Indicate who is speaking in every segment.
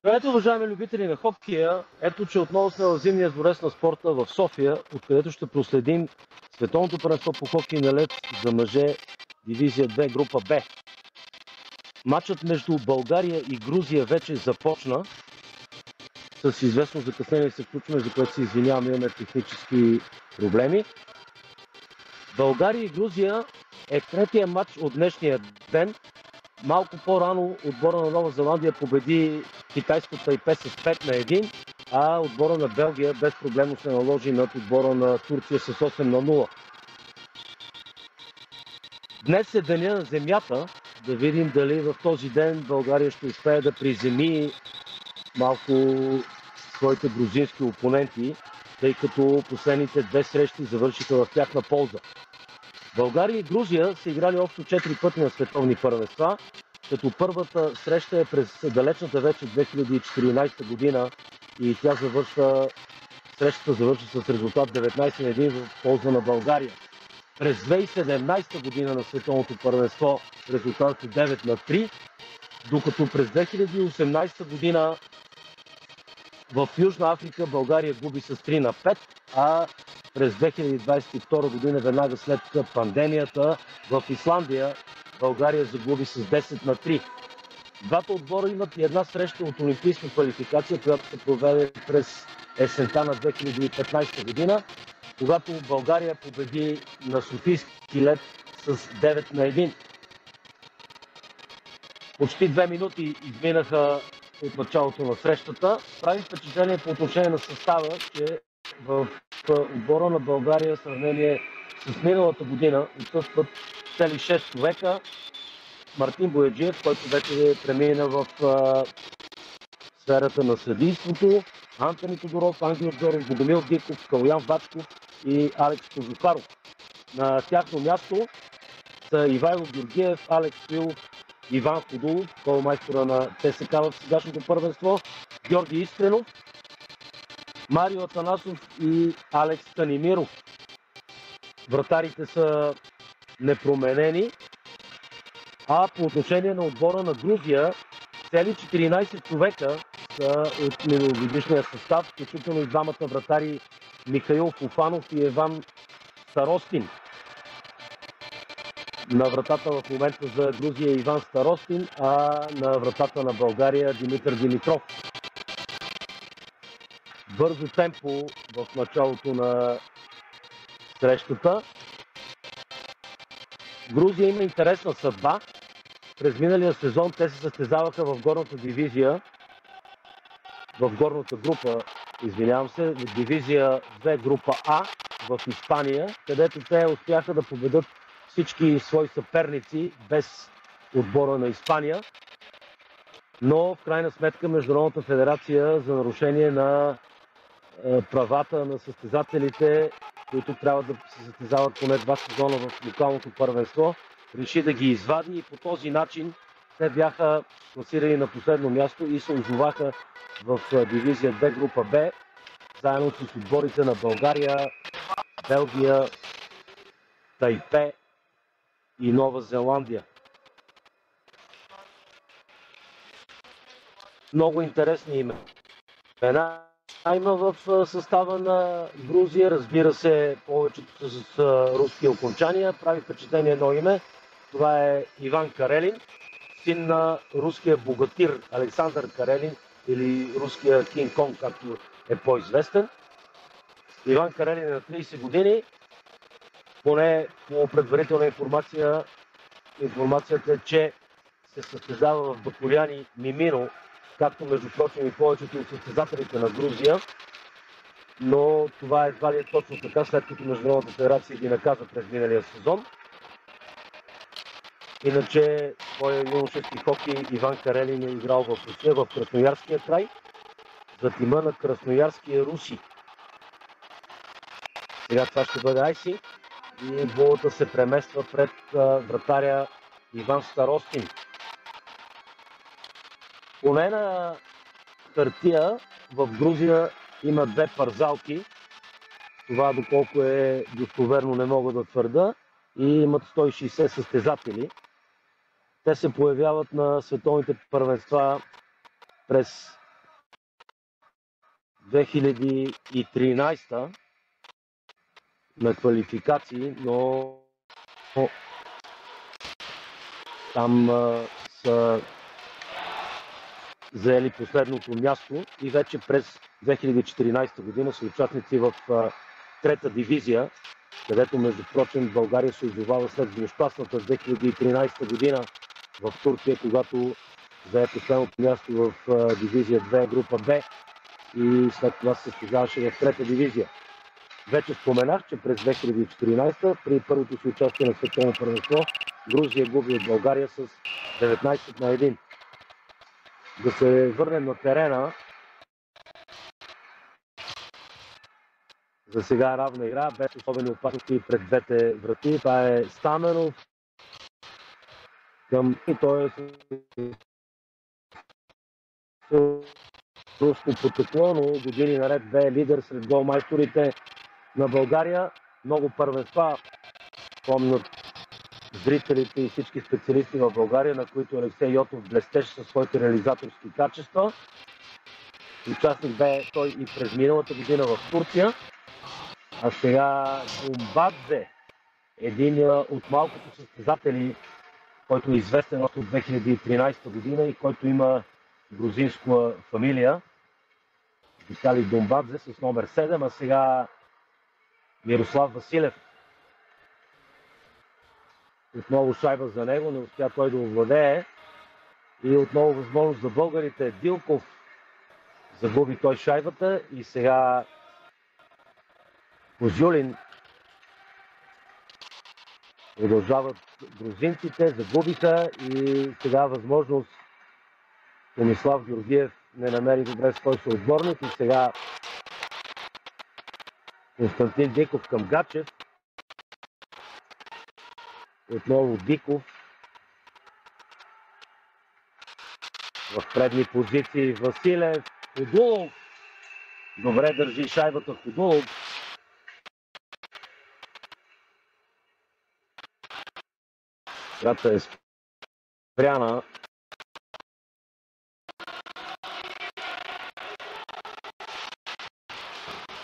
Speaker 1: Здравейте, уважаеми любители на хокея! Ето, че отново сме в зимния дворец на спорта в София, откъдето ще проследим световното първенство по хокей на лед за мъже дивизия 2, група Б. Матчът между България и Грузия вече започна. С известно закъснение се включваме, за което се извинявам, имаме технически проблеми. България и Грузия е третия матч от днешния ден. Малко по-рано отбора на Нова Зеландия победи китайското Тайпе с 5-1, а отбора на Белгия безпроблемно се наложи над отбора на Турция с 8-0. Днес е деня на земята. Да видим дали в този ден България ще успее да приземи малко своите грузински опоненти, тъй като последните две срещи завършиха в тяхна полза. България и Грузия са играли общо 4 пъти на световни първенства, като първата среща е през далечната вече 2014 година и тя срещата завършва с резултат 19-1 в полза на България. През 2017 година на световното първенство резултатът е 9-3, докато през 2018 година в Южна Африка България губи с 3-5, а през 2022 година, веднага след пандемията, в Исландия България загуби с 10-3. Двата отбора имат и една среща от олимпийска квалификация, която се проведе през есента на 2015 година, когато България победи на Софийски лед с 9-1. Почти 2 минути изминаха от началото на срещата. Прави впечатление по отношение на състава, че в отбора на България в сравнение с миналата година отсъстват цели 6 човека. Мартин Бояджиев, който вече премина в сферата на съдийството, Антони Тодоров, Ангел Джоров, Богомил Диков, Калуян Бачков и Алекс Кожухаров. На тяхно място са Ивайло Георгиев, Алекс Стоилов, Иван Ходулов, голмайстора на ТСК в сегашното първенство, Георги Искренов, Марио Атанасов и Алекс Станимиров. Вратарите са непроменени. А по отношение на отбора на Грузия, цели 14 човека са от миналогодишния състав, включително и двамата вратари Михаил Фуфанов и Еван Старостин. На вратата в момента за Грузия е Иван Старостин, а на вратата на България Димитър Димитров. Бързо темпо в началото на срещата. Грузия има интересна съдба. През миналия сезон те се състезаваха в горната дивизия, в горната група, в дивизия 2 група А в Испания, където те успяха да победят всички свои съперници без отбора на Испания, но в крайна сметка Международната федерация за нарушение на правата на състезателите, които трябва да се състезават поне 2 сезона в локалното първенство, реши да ги извади и по този начин те бяха класирани на последно място и се озоваха в дивизия 2 група Б, заедно с отборите на България, Белгия, Тайпе и Нова Зеландия. Много интересни имена има в състава на Грузия, разбира се, повечето с руски окончания. Прави впечатление едно име. Това е Иван Карелин, син на руския богатир Александър Карелин или руския Кинг Конг, както е по-известен. Иван Карелин е на 30 години. Поне по предварителна информацията е, че се състезава в Батуряни Мимино, както между прочим и повечето от състезателите на Грузия, но това едва ли е точно така, след като Международната федерация ги наказа през миналия сезон. Иначе своя юношески хокей Иван Карелин е играл в Русия, в Красноярския край, за тима на Красноярския Руси. Сега това ще бъде Айси и болата се премества пред вратаря Иван Старостин. Поне на хартия в Грузия има 2 парзалки. Това доколко е достоверно не мога да твърда. И имат 160 състезатели. Те се появяват на световните първенства през 2013 на квалификации, но там са заели последното място и вече през 2014 година са участници в трета дивизия, където между прочим България се озовава след злощастната 2013 година в Турция, когато зае последното място в дивизия 2, група Б и след това се състезаваше в трета дивизия. Вече споменах, че през 2014 при първото си участие на световно първенство Грузия губи от България с 19-1. Да се върнем на терена. За сега равна игра, без особени опасности пред двете врати. Това е Стаменов. И той е руско потекло, но години наред бе лидер сред голмайсторите на България. Много първенства помнят зрителите и всички специалисти в България, на които Алексей Йотов блестеше със своите реализаторски качества. Участник бе той и през миналата година в Турция. А сега Думбадзе, един от малкото състезатели, който е известен още от 2013 година и който има грузинска фамилия. Виталий Думбадзе с номер 7, а сега Мирослав Василев. Отново шайба за него, не успя той да овладее. И отново възможност за българите. Дилков загуби той шайбата и сега Козюлин. Продължават грузинците, загубиха и сега възможност Томислав Георгиев не намери добре с кой се отборник и сега Константин Диков към Гачев. Отново Диков в предни позиции. Василев, Ходулов. Добре държи шайбата Ходулов. Играта е спряна.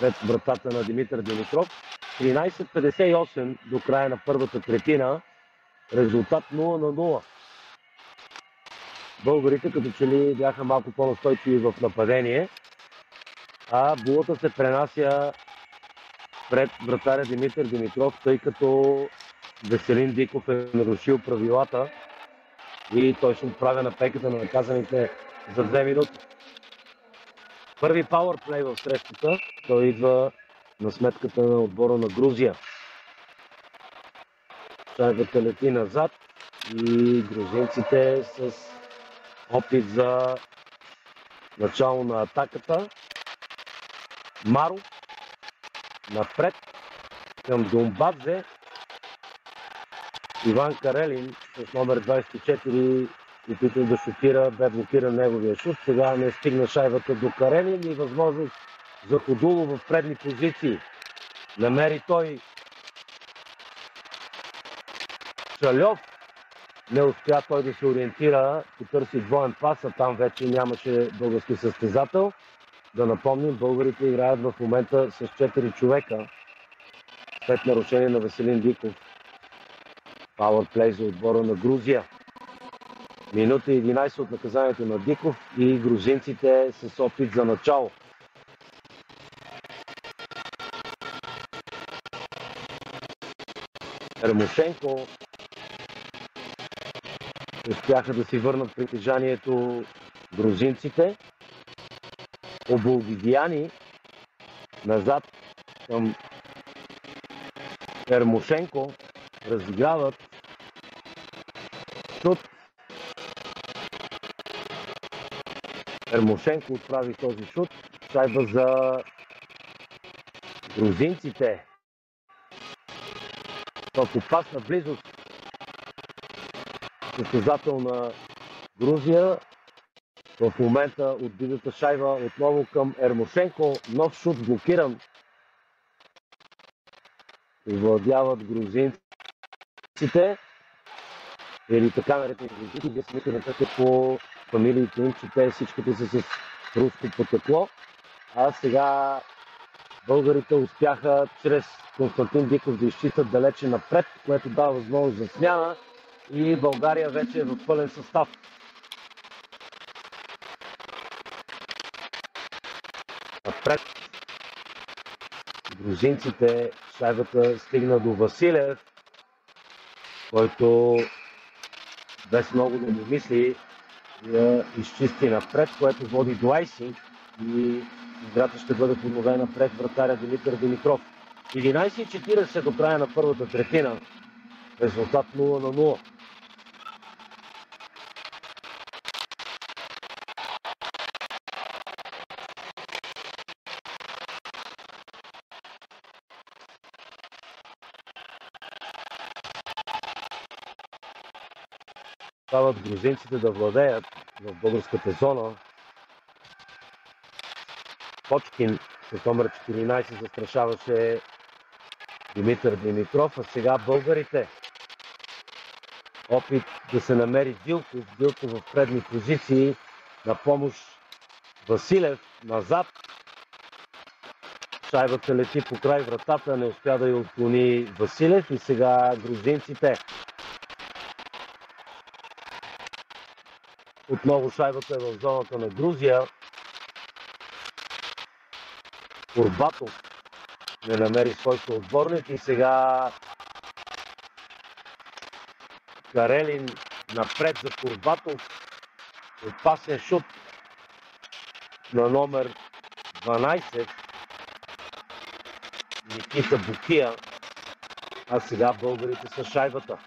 Speaker 1: Пред вратата на Димитър Димитров. 13:58 до края на първата третина. Резултат 0-0. Българите като че ли бяха малко по-настойчиви в нападение, а булата се пренася пред вратаря Димитър Димитров, тъй като Веселин Диков е нарушил правилата и той ще отправя на пеката на наказаните за 2 минути. Първи пауърплей в срещата, той идва на сметката на отбора на Грузия. Шайбата лети назад и грузинците с опит за начало на атаката. Маро напред към Думбадзе. Иван Карелин с номер 24, опитва да шутира, бе блокиран неговия шут. Сега не стигна шайбата до Карелин и възможност за Ходулов в предни позиции. Намери той Шальов. Не успя той да се ориентира, потърси двоен пас, а там вече нямаше български състезател. Да напомним, българите играят в момента с 4 човека след нарушение на Веселин Диков. Пауърплей за отбора на Грузия. Минута 11 от наказанието на Диков и грузинците с опит за начало. Ермошенко успяха да си върнат притежанието грузинците. Оболгидияни назад към Ермошенко. Разиграват. Шут. Ермошенко отправи този шут. Шайба за грузинците. В опасна близост. Състезател на Грузия. В момента отбитата шайба отново към Ермошенко. Нов шут блокиран. Владяват грузинците. Или така наречени грузинци. Вие смите по фамилиите им, че те всичките са с руско потекло. А сега българите успяха чрез Константин Диков да изчитат далече напред, което дава възможност за смяна и България вече е в пълен състав. Напред грузинците, шайбата стигна до Василев, който без много да му мисли я изчисти напред, което води до айсинг и играта ще бъде подновена пред вратаря Димитър Димитров. 11:40 до края на първата третина. Резултат 0-0. Стават грузинците да владеят в българската зона. Почкин с номер 14 застрашаваше Димитър Димитров, а сега българите. Опит да се намери Дилков. Дилков в предни позиции. На помощ Василев. Назад. Шайбата лети по край вратата. Не успя да я отклони Василев. И сега грузинците. Отново шайбата е в зоната на Грузия. Курбатов не намери свой съотборник и сега Карелин напред за Курбатов. Опасен шут на номер 12 Никита Букия. А сега българите са шайбата.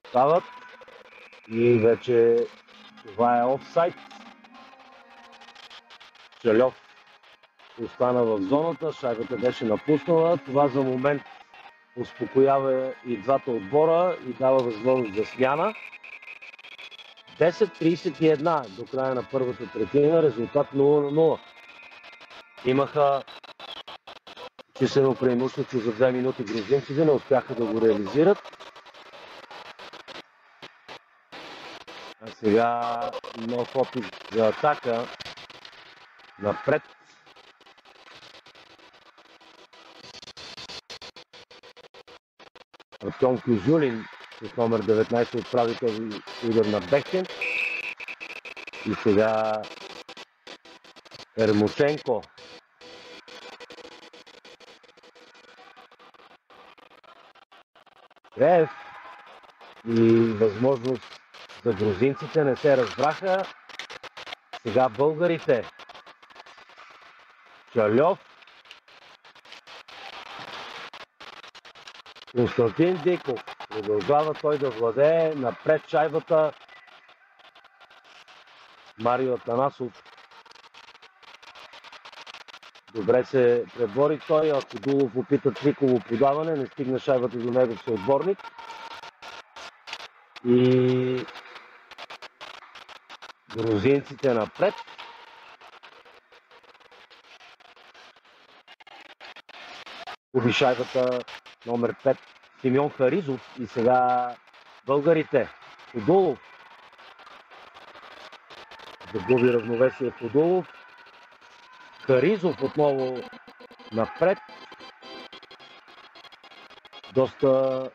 Speaker 1: Стават и вече това е офсайд. Чалев остана в зоната, шайбата беше напуснала. Това за момент успокоява и двата отбора и дава възможност за смяна. 10:31 до края на първата третина, резултат 0-0. Имаха числено преимущество за 2 минути грузинците, не успяха да го реализират. А сега нов опит за атака напред. Артем Кюзюлин с номер 19 отправи този удар на бекхенд. И сега Ермошенко. Греев. И възможност за грузинците не се разбраха. Сега българите. Чалев. Константин Диков. Продължава той да владее. Напред шайбата. Марио Атанасов. Добре се пребори той. Акудулов опита триково подаване. Не стигна шайбата до негов съотборник. И грузинците напред. Губи шайбата номер 5 Симеон Харизов. И сега българите. Фудулов. Загуби равновесие Фудулов. Харизов отново напред. Доста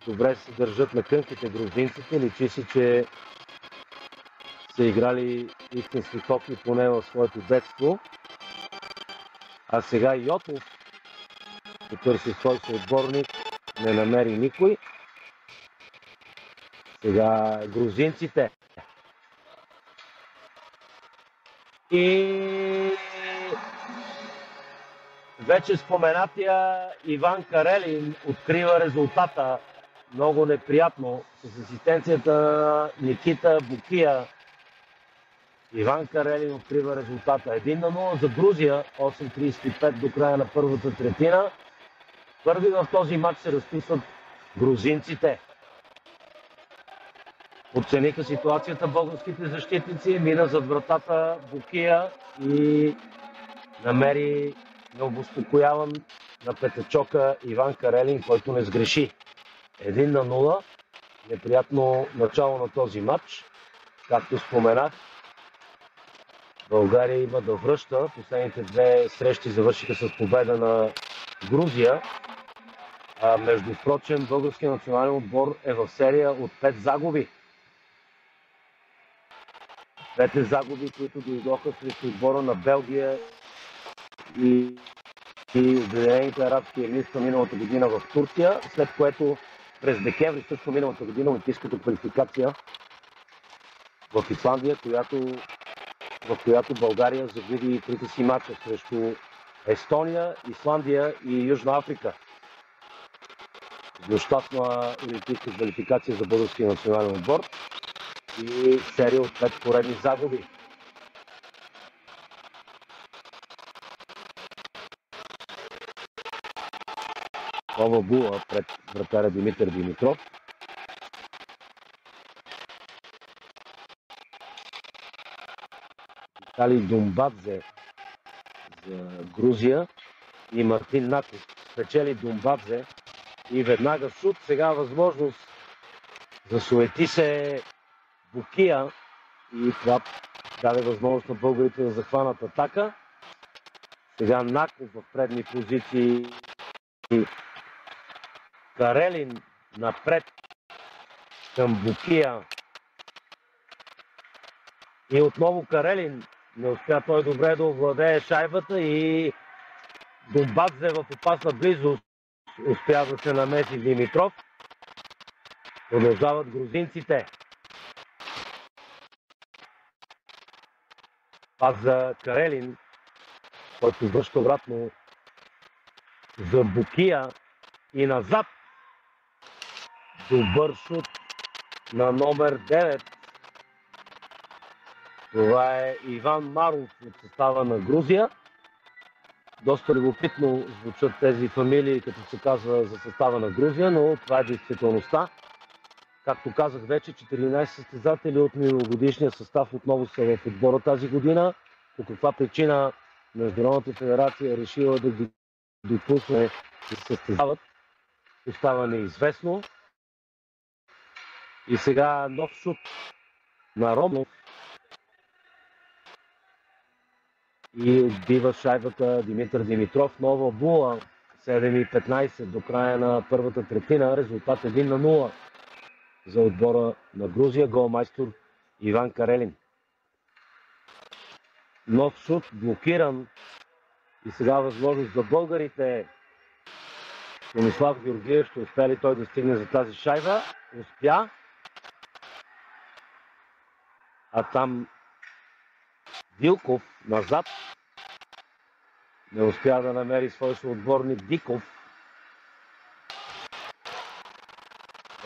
Speaker 1: добре се държат на кънките грузинците. Личи си, че са играли истински хокей поне в своето детство. А сега Йотов потърси свой съотборник. Не намери никой. Сега грузинците. И вече споменатия Иван Карелин открива резултата. Много неприятно. С асистенцията на Никита Букия. Иван Карелин открива резултата. 1-0 за Грузия. 8:35 до края на първата третина. Първи в този матч се разписват грузинците. Оцениха ситуацията българските защитници. Мина зад вратата Букия и намери необоспокояван на петачока Иван Карелин, който не сгреши. 1-0. Неприятно начало на този матч. Както споменах, България има да връща. Последните две срещи завършиха с победа на Грузия. Между впрочем, българският национален отбор е в серия от 5 загуби. Двете загуби, които дойдоха срещу отбора на Белгия и Обединените арабски емирства миналата година в Турция, след което през декември също миналата година олимпийската квалификация в Исландия, в която България загуби трите си мача срещу Естония, Исландия и Южна Африка. Злощастна олимпийска квалификация за българския национален отбор и серия от 5 поредни загуби. Нова була пред вратаря Димитър Димитров. Виталий Думбадзе за Грузия и Мартин Наков. Спечели Думбадзе и веднага шут. Сега възможност засуети се Букия и това даде възможност на българите да захванат атака. Сега Наков в предни позиции. Карелин напред към Букия. И отново Карелин. Не успя той добре да овладее шайбата и Думбадзе в опасна близост успя да се намеси Димитров. Продължават грузинците. Пас за Карелин, който връща обратно за Букия и назад. Добър шут на номер 9. Това е Иван Маров от състава на Грузия. Доста любопитно звучат тези фамилии, като се казва за състава на Грузия, но това е действителността. Както казах вече, 14 състезатели от миналогодишния състав отново са в отбора тази година. По каква причина Международната федерация е решила да ги допусне да се състезават, остава неизвестно. И сега нов шут на Ромнов. И отбива шайбата Димитър Димитров. Нова була. 7:15 до края на първата третина. Резултат 1-0 за отбора на Грузия. Голмайстор Иван Карелин. Нов шут, блокиран. И сега възможност за българите. Томислав Георгиев ще успее ли той да стигне за тази шайба? Успя. А там Вилков назад. Не успя да намери свой съотборник Диков.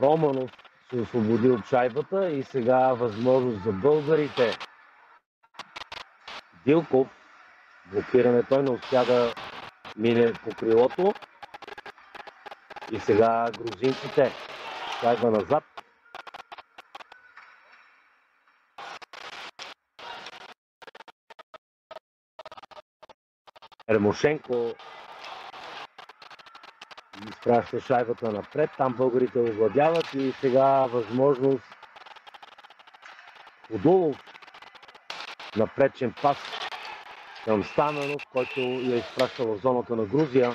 Speaker 1: Романов се освободи от шайбата и сега възможност за българите. Дилков. Блокиране, той не успя да мине по крилото. И сега грузинците. Шайба назад. Ермошенко изпраща шайбата напред. Там българите овладяват и сега възможност Ходулов. Напредчен пас към Стаменов, който я изпраща в зоната на Грузия.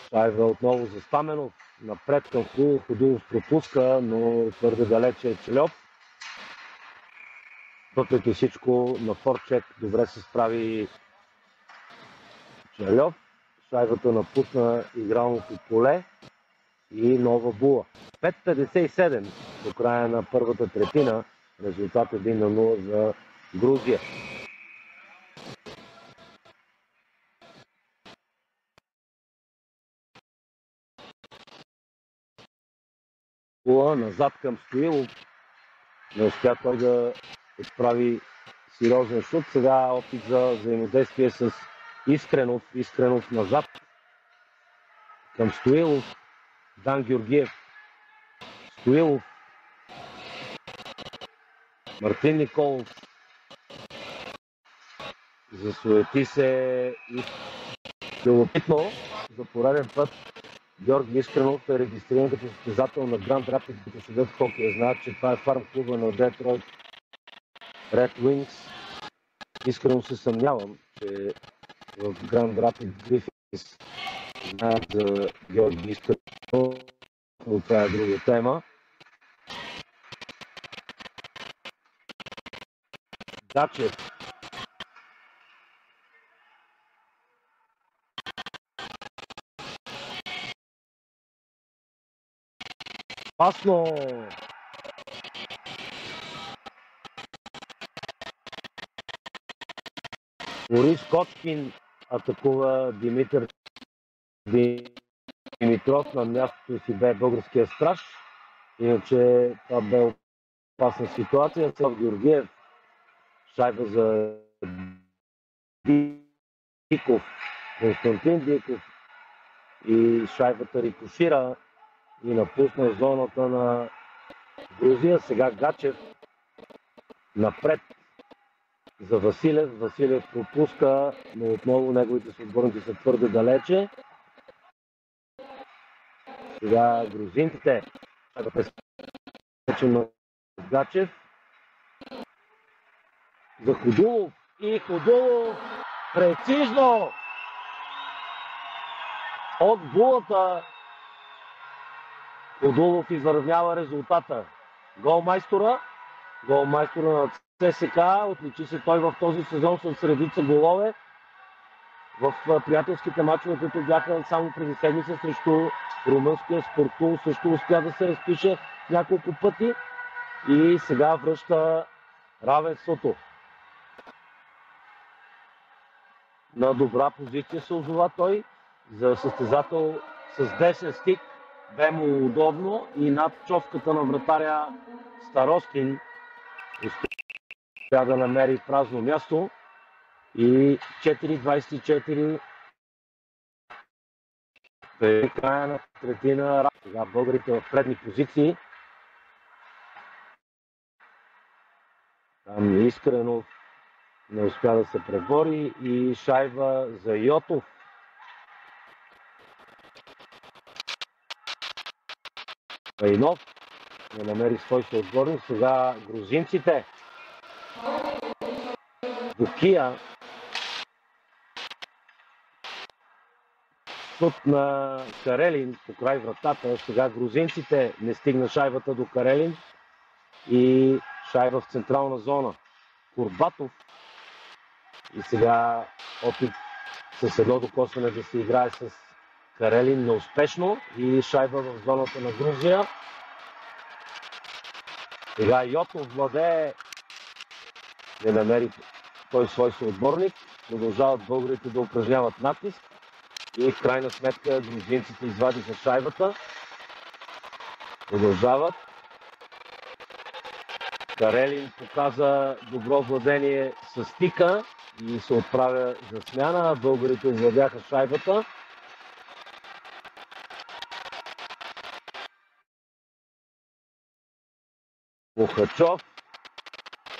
Speaker 1: Шайба отново за Стаменов. Напред към Ходулов. Ходулов пропуска, но твърде далече е Челев. Въпреки всичко на форчек добре се справи Челев. Шайбата напусна игралното поле и нова була. 5:57 до края на първата третина. Резултат 1-0 за Грузия. Була назад към Стоилов. Не успя той да отправи сериозен шут. Сега опит за взаимодействие с Искренов. Искренов назад към Стоилов. Дан Георгиев. Стоилов. Мартин Николов. Засуети се и любопитно за пореден път Георги Искренов е регистриран като състезател на Гранд Рапид, като седят в хокея. Знаят, че това е фарм клуба на Детройт Ред Уинкс. Искрено се съмнявам, че в Гранд Рапид Грифис знаят за Георги Искренов, но това е друга тема. Гачев. Опасно! Борис Кочкин атакува Димитър Димитров, на мястото си бе българския страж. Иначе това бе опасна ситуация. Слав Георгиев, шайба за Диков, Константин Диков, и шайбата рикошира и напусна зоната на Грузия. Сега Гачев напред за Василев. Василев пропуска, но отново неговите съотборници са твърде далече. Сега грузинците. На Гачев. За Ходулов. И Ходулов прецизно от булата. Ходулов изравнява резултата. Голмайстора на ЦСК. Отличи се той в този сезон с редица голове. В приятелските мачове, които бяха само преди седмица срещу румънския Спортул, също успя да се разпише няколко пъти и сега връща равенството. На добра позиция се озова той. За състезател с 10 стик бе му удобно и над човката на вратаря Старостин успя да намери празно място. И 4-24 при края на третина. Сега българите в предни позиции. Там Искренов не успя да се пребори и шайба за Йотов. Вайнов не намери свой съотборник. Сега грузинците. Букия. Шут на Карелин по край вратата. Сега грузинците не стигна шайбата до Карелин и шайба в централна зона. Курбатов. И сега опит с едно докосване да се играе с Карелин неуспешно и шайба в зоната на Грузия. Сега Йотов владее, не намери той свой съотборник. Продължават българите да упражняват натиск и в крайна сметка грузинците извадиха шайбата. Продължават. Карелин показа добро владение с стика и се отправя за смяна. Българите овладяха шайбата. Пухачов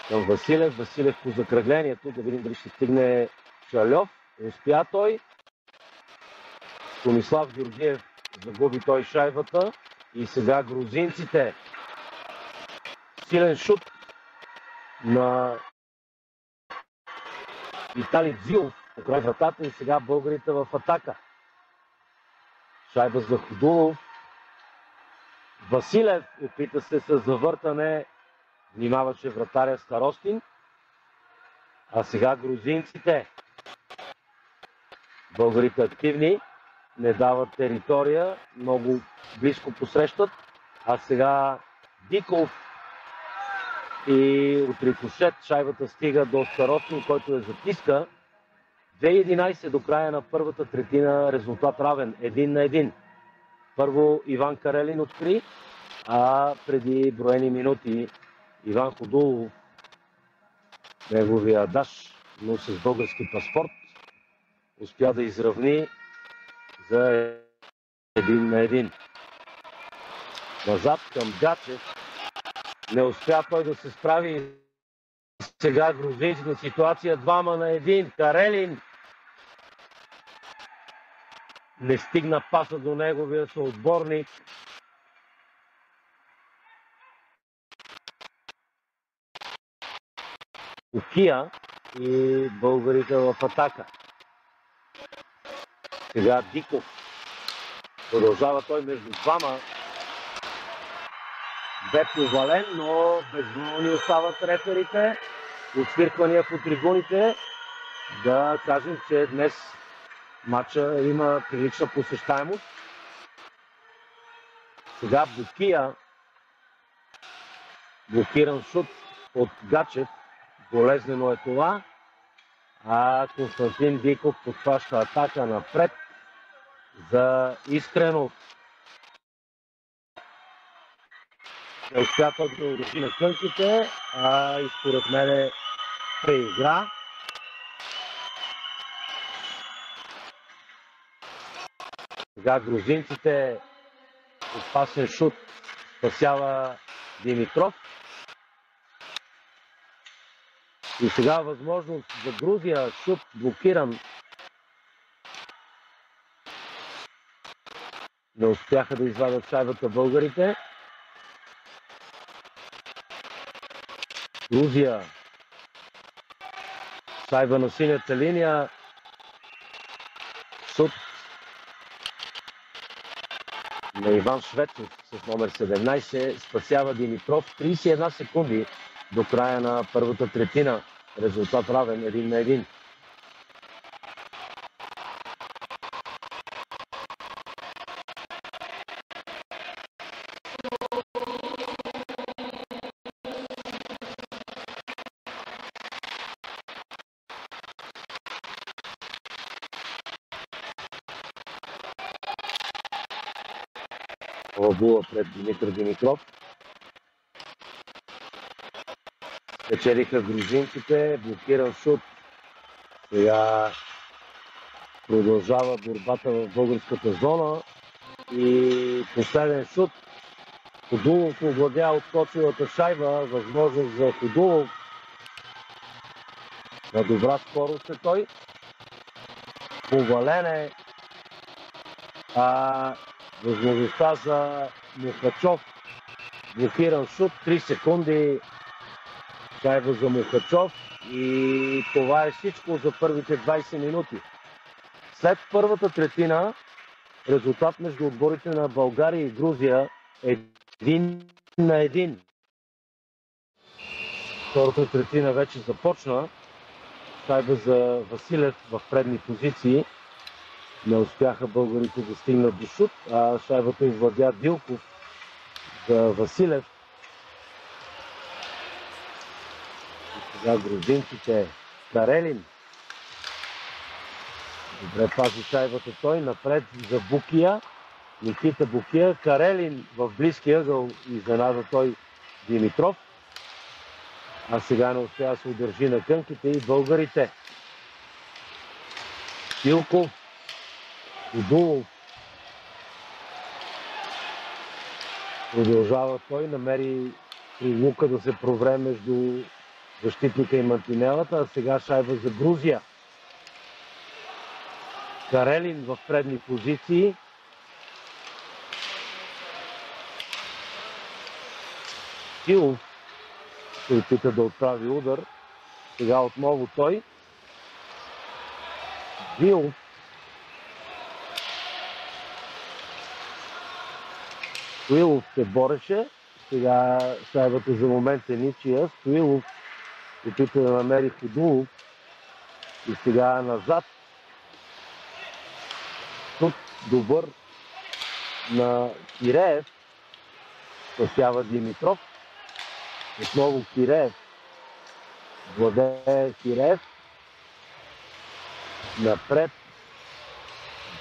Speaker 1: към Василев. Василев по закръглението. Да видим дали ще стигне Шальов. Успя той. Томислав Георгиев загуби той шайбата. И сега грузинците. Силен шут на Виталий Дзилов по край вратата и сега българите в атака. Шайба за Ходулов. Василев опита се с завъртане. Внимаваше вратаря Старостин. А сега грузинците. Българите активни. Не дават територия. Много близко посрещат. А сега Диков. И от рикошет шайбата стига до Старостин, който я затиска. 2:11 до края на първата третина. Резултат равен. 1-1. Първо Иван Карелин откри, а преди броени минути Иван Ходулов, неговия адаш, но с български паспорт, успя да изравни за 1-1. Назад към Гачев. Не успя той да се справи. Сега грузинската ситуация 2-1. Карелин. Не стигна паса до неговия съотборник. Окия и българите в атака. Сега Диков. Продължава той между двама. Бе повален, но безволни остават реферите. Отсвирквания по трибуните. Да кажем, че днес матча има прилична посещаемост. Сега Букия. Блокиран шут от Гачев. Болезнено е това. А Константин Диков подхваща атака напред за Искренов. Не успя да удържи на кънките, и според мен преигра. Сега грузинците опасен шут спасява Димитров. И сега възможност за Грузия, шут блокиран. Не успяха да извадят шайбата българите. Грузия. Шайба на синята линия. Шут на Иван Швецов с номер 17. Спасява Димитров. 31 секунди до края на първата третина. Резултат равен 1-1. Лабула пред Димитър Димитров. Печелиха грузинците, блокиран шут. Сега продължава борбата в българската зона и последен шут. Ходулов овладя отскочилата шайба, възможност за Ходулов. На добра скорост е той. Повалене. Възможността за Мухачов. Блокиран шут, 3 секунди. Шайба за Мухачов и това е всичко за първите 20 минути. След първата третина резултат между отборите на България и Грузия е 1-1. Втората третина вече започна. Шайба за Василев в предни позиции. Не успяха българите да стигнат до шут, а шайбата извладя Дилков за Василев. Сега грузинците. Карелин. Добре пази шайбата той. Напред за Букия. Никита Букия. Карелин в близкия ъгъл. Изненада той Димитров. А сега не успя да се удържи на кънките и българите. Тилков. Удулов. Продължава той. Намери прилука да се провре между защитника и мантинелата, а сега шайба за Грузия. Карелин в предни позиции. Килов се опита да отправи удар. Сега отново той. Вилов. Стоилов се бореше. Сега шайбата за момент е ничия. Стоилов опита да намери Ходулов. И сега назад. Тук добър на Киреев. Спасява Димитров. Отново Киреев. Владее Киреев. Напред.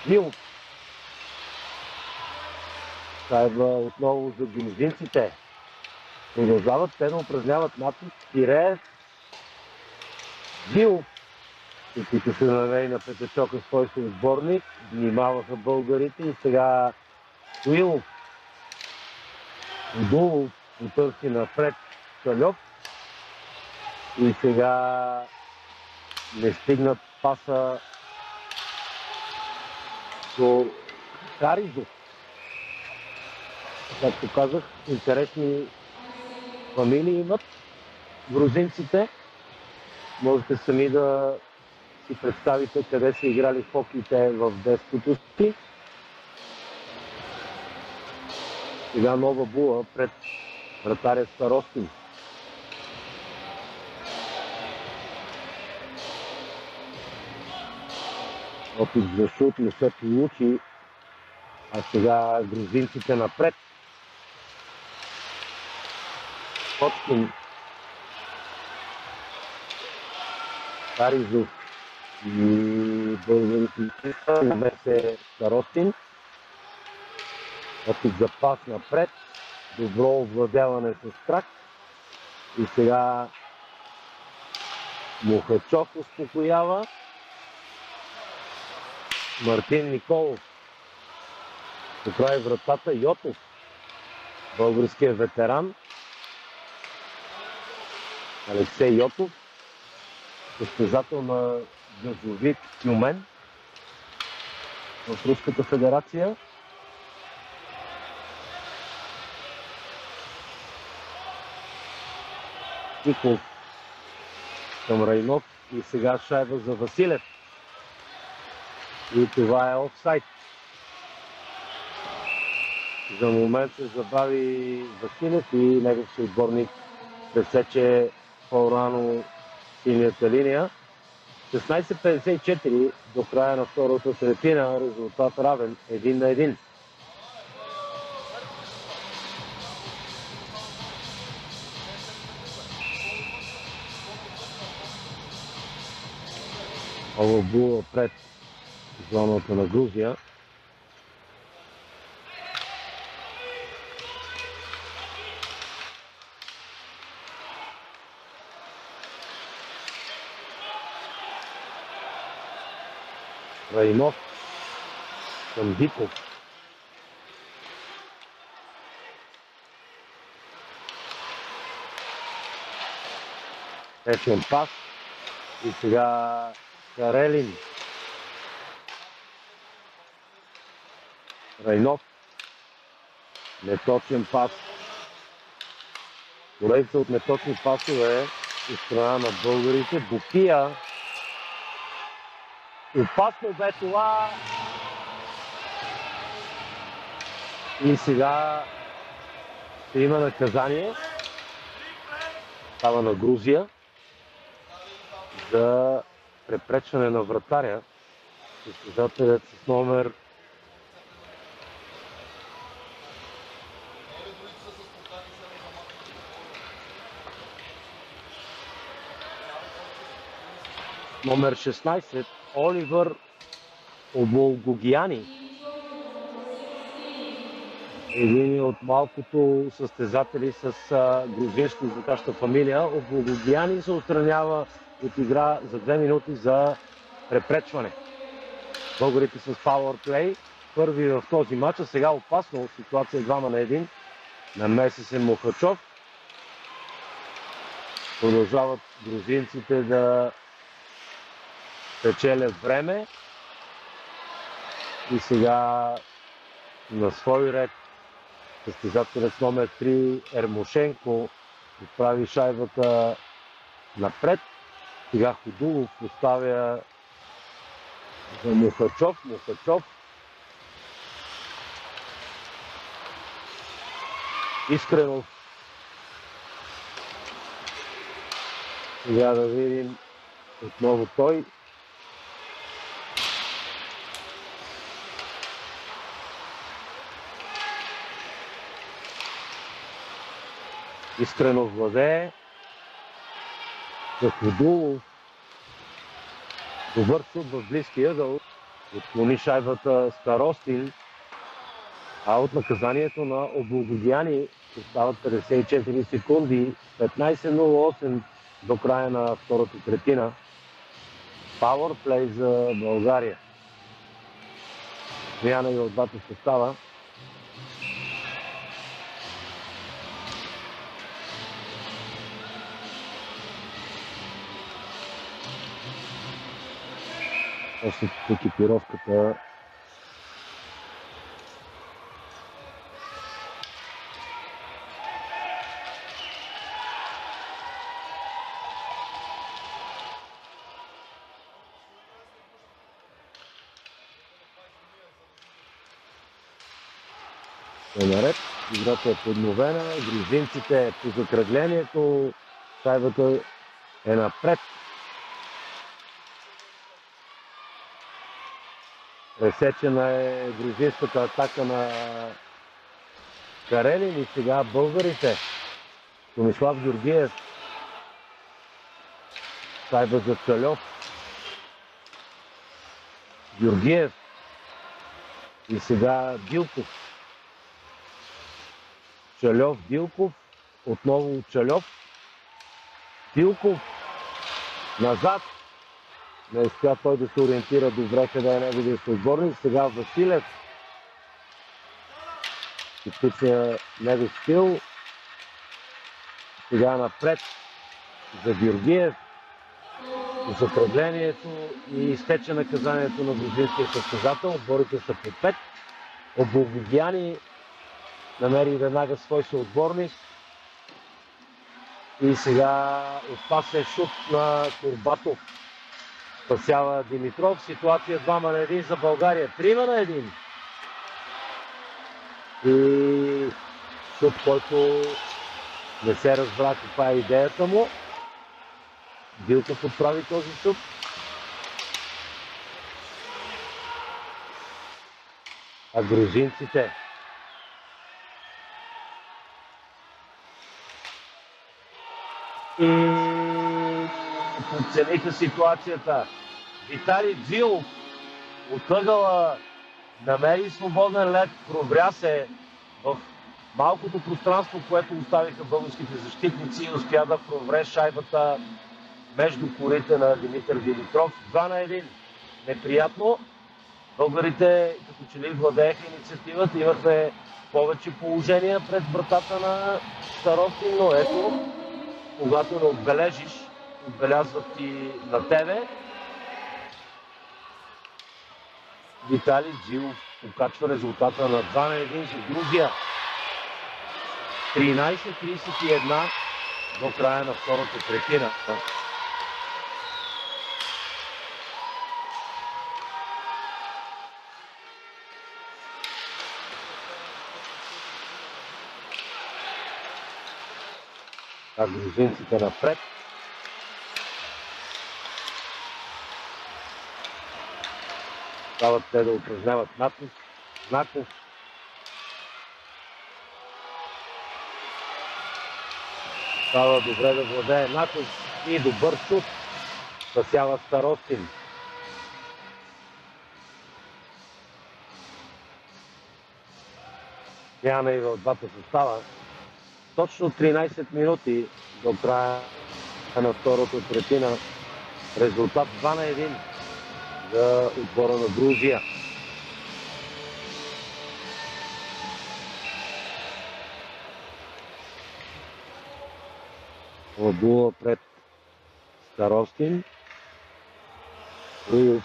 Speaker 1: Вилов. Шайба отново за грузинците. Продължават те да упражняват натиск. Киреев. Вилов. Които се намери на петъчока свой съотборник. Внимаваха българите и сега Стоилов. Удулов потърси напред Кальов. И сега не стигнат паса до Харизов. Както казах, интересни фамилии имат грузинците. Можете сами да си представите къде са играли в хоккейте в детството си. Сега нова була пред вратаря Старостин. Опит за шут не се получи, а сега грузинците напред. Коткин, Харизов и българите се Старостин. Опит за пас напред, добро овладяване с крак и сега Мухачов успокоява. Мартин Николов покрай вратата. Йотов, българският ветеран. Алексей Йотов, състезател на газовик Тюмен в Руската федерация. Тихов към Райнов и сега шайба за Василев. И това е офсайд. За момент се забави Василев и негов съотборник пресече по-рано синята линия. 16:54 до края на втората третина, резултат равен 1-1. Ова була пред зоната на Грузия. Райнов към Диков. Течен пас и сега Карелин. Райнов. Неточен пас. Поредица от неточни пасове от страна на българите. Букия. Опасно бе това. И сега ще има наказание. Става на Грузия за препречване на вратаря. Състезателят с номер номер 16 Оливър Оболгогияни. Един от малкото състезатели с грузинско-звучаща фамилия. Оболгогияни се отстранява от игра за 2 минути за препречване. Българите с пауърплей. Първи в този матч, а сега опасно ситуация 2-1. Намеси се Мухачов. Продължават грузинците да печелят време. И сега на свой ред състезателят с номер 3 Ермошенко отправи шайбата напред. Сега Ходулов поставя за Мухачов. Мухачов. Искренов. Сега да видим отново той. Искренов владее. За Ходулов. Добър шут в близкия ъгъл. Отклони шайбата Старостин. А от наказанието на Оболгогияни остават 54 секунди. 15:08 до края на втората третина. Пауърплей за България. Смяна и от двата състава. После екипировката е наред. Играта е подновена. Грузинците по закръглението. Шайбата е напред. Пресечена е грузинската атака на Карелин и сега българите. Томислав Георгиев. Шайба за Чальов. Георгиев. И сега Дилков. Чальов, Дилков. Отново Чальов. Дилков. Назад. Не успя той да се ориентира добре къде е неговия съотборник. Сега Василев. Типичният негов стил. Сега напред за Георгиев. Закръглението и изтече наказанието на грузинския състезател. Отборите са по 5. Обогдяни намери веднага свой съотборник. И сега отпася шут на Турбатов. Спасява Димитров. Ситуация 2-1 за България. 3-1. И шут, който не се разбра каква е идеята му. Дилков отправи този шут. А грузинците и подцениха ситуацията. Виталий Джилов от ъгъла намери свободен лед, провря се в малкото пространство, което оставиха българските защитници и успя да провре шайбата между корите на Димитър Димитров. 2-1. Неприятно. Българите като че ли владееха инициативата, имахме повече положения пред вратата на Старостин, но ето, когато не отбележиш, отбелязват и на тебе. Виталий Джилов покачва резултата на 2-1 за Грузия. 13-31 до края на втората третина. А грузинците напред. Стават те да упражняват натиск. Знаков. Става добре да владее натиск и добър шут. Спасява Старостин. Смяна и в двата състава. Точно 13 минути до края на втората третина. Резултат 2-1 за отбора на Грузия. Обула пред Старостин. И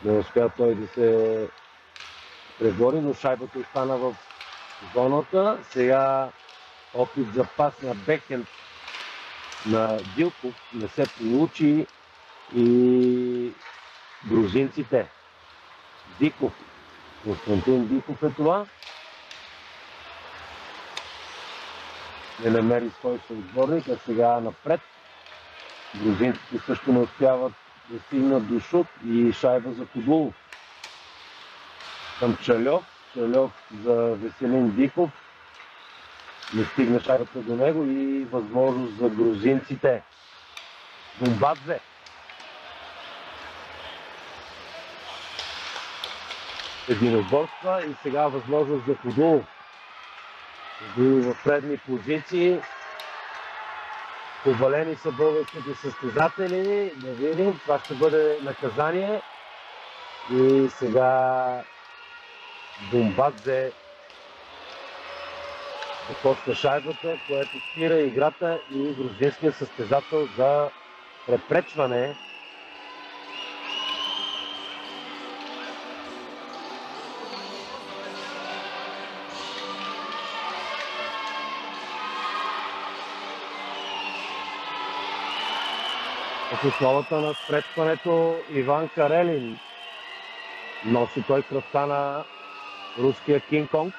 Speaker 1: не успя той да се пребори, но шайбата остана в зоната. Сега опит за пас на бекхенд на Дилков не се получи и грузинците. Диков. Константин Диков е това. Не намери свой съотборник, а сега напред. Грузинците също не успяват да стигнат до шут и шайба за Кудулов. Към Чальов. Чальов за Веселин Диков. Не стигна шайбата до него и възможност за грузинците. Думбадзе. Единоборства и сега възможност за Кудулов. Кудулов в предни позиции. Повалени са българските състезатели. Да видим, това ще бъде наказание. И сега Думбадзе започва шайбата, което спира играта и грузинския състезател за препречване. В основата на спречването Иван Карелин. Носи той кръвта на руския Кинг Конг.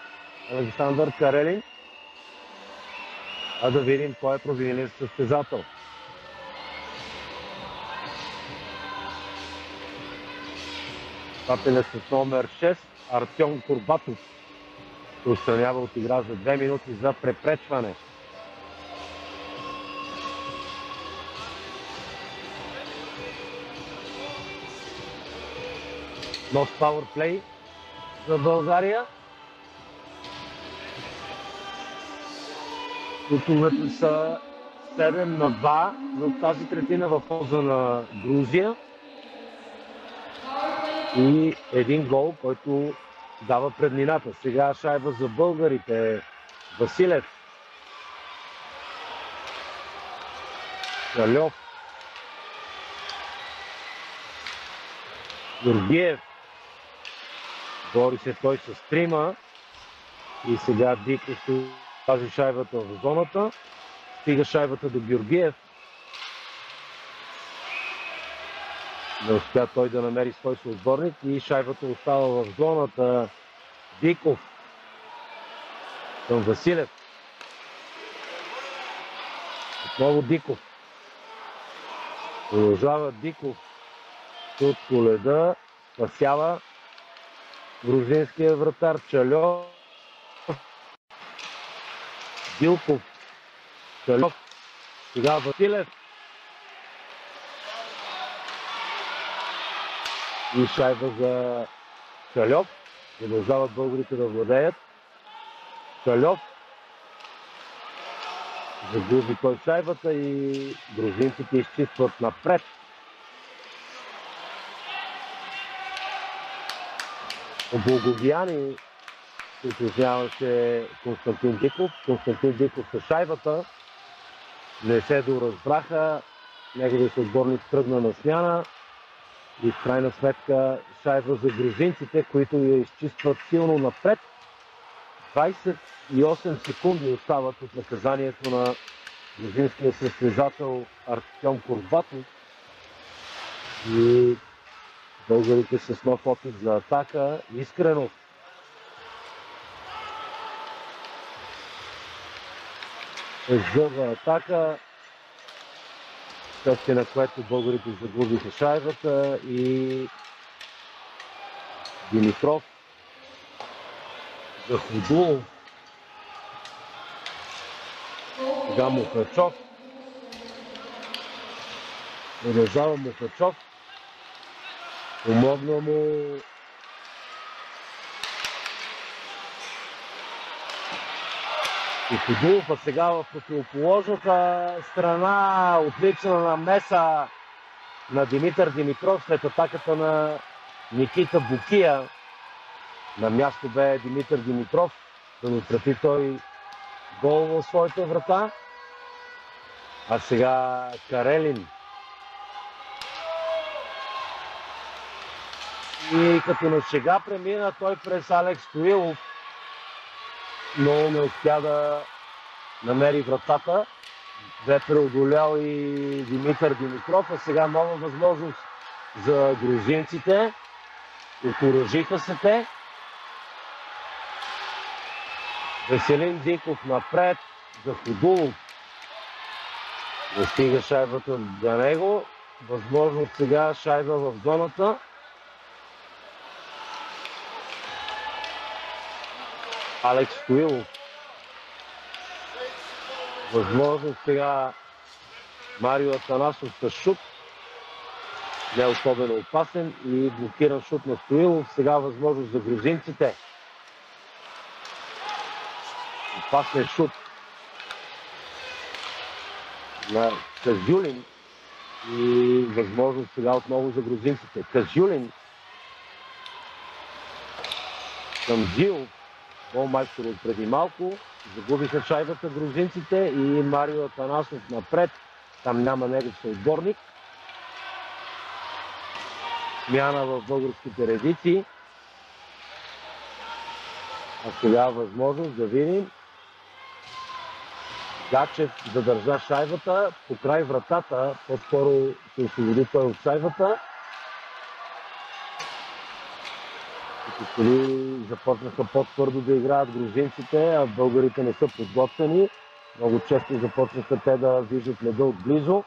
Speaker 1: Александър Карелин. А да видим кой е провинен състезател. Стателя с номер 6 Артем Курбатов се отстранява от игра за 2 минути за препречване. Нов пауърплей за България. Шутовете са 7-2 в тази третина в полза на Грузия. И един гол, който дава преднината. Сега шайба за българите. Василев. Шальов. Георгиев. Бори се той с трима. И сега Диков ще тази шайбата в зоната. Стига шайбата до Георгиев. Не успя той да намери свой съотборник и шайбата остава в зоната. Диков към Василев. Отново Диков. Продължава Диков от Коледа. Спасява грузинския вратар Чальов. Билков. Чальов. Сега Василев. И шайба за Чальов. Продължават българите да владеят. Чальов. Загуби той шайбата и грузинците изчистват напред. Облаговяни се уточняваше Константин Диков. Константин Диков със шайбата. Не се доразбраха. Неговият отборник тръгна на смяна. И в крайна сметка шайба за грузинците, които я изчистват силно напред. 28 секунди остават от наказанието на грузинския състезател Артем Курбатов. И българите с нов опит за атака. Искрено. Зърва атака. Вследствие на което българите загубиха шайбата и Димитров за Ходулов. Сега Мухачов. Продължава Мухачов. Помогна му и Ходулов, а сега в противоположната страна отлична намеса на Димитър Димитров след атаката на Никита Букия. На място бе Димитър Димитров, да отврати той гол в своята врата. А сега Карелин. И като на шега премина той през Алекс Стоилов, но не успя да намери вратата. Бе преодолял и Димитър Димитров, а сега нова възможност за грузинците. Окуражиха се те. Веселин Диков напред за Ходулов. Не стига шайбата до него. Възможно сега шайба в зоната. Алекс Стоилов. Възможно сега Марио Атанасов с шут. Не е особено опасен и блокиран шут на Стоилов. Сега възможност за грузинците. Опасен шут на Казюлин и възможност сега отново за грузинците. Казюлин към Зил. Голмайстор от преди малко. Загубиха шайбата грузинците и Марио Атанасов напред. Там няма негов съотборник. Смяна в българските редици. А сега възможност да видим. Гачев задържа шайбата по край вратата. По-скоро се освободи той от шайбата. Като че ли започнаха по-твърдо да играят грузинците, а българите не са подготвени. Много често започнаха те да виждат леда отблизо,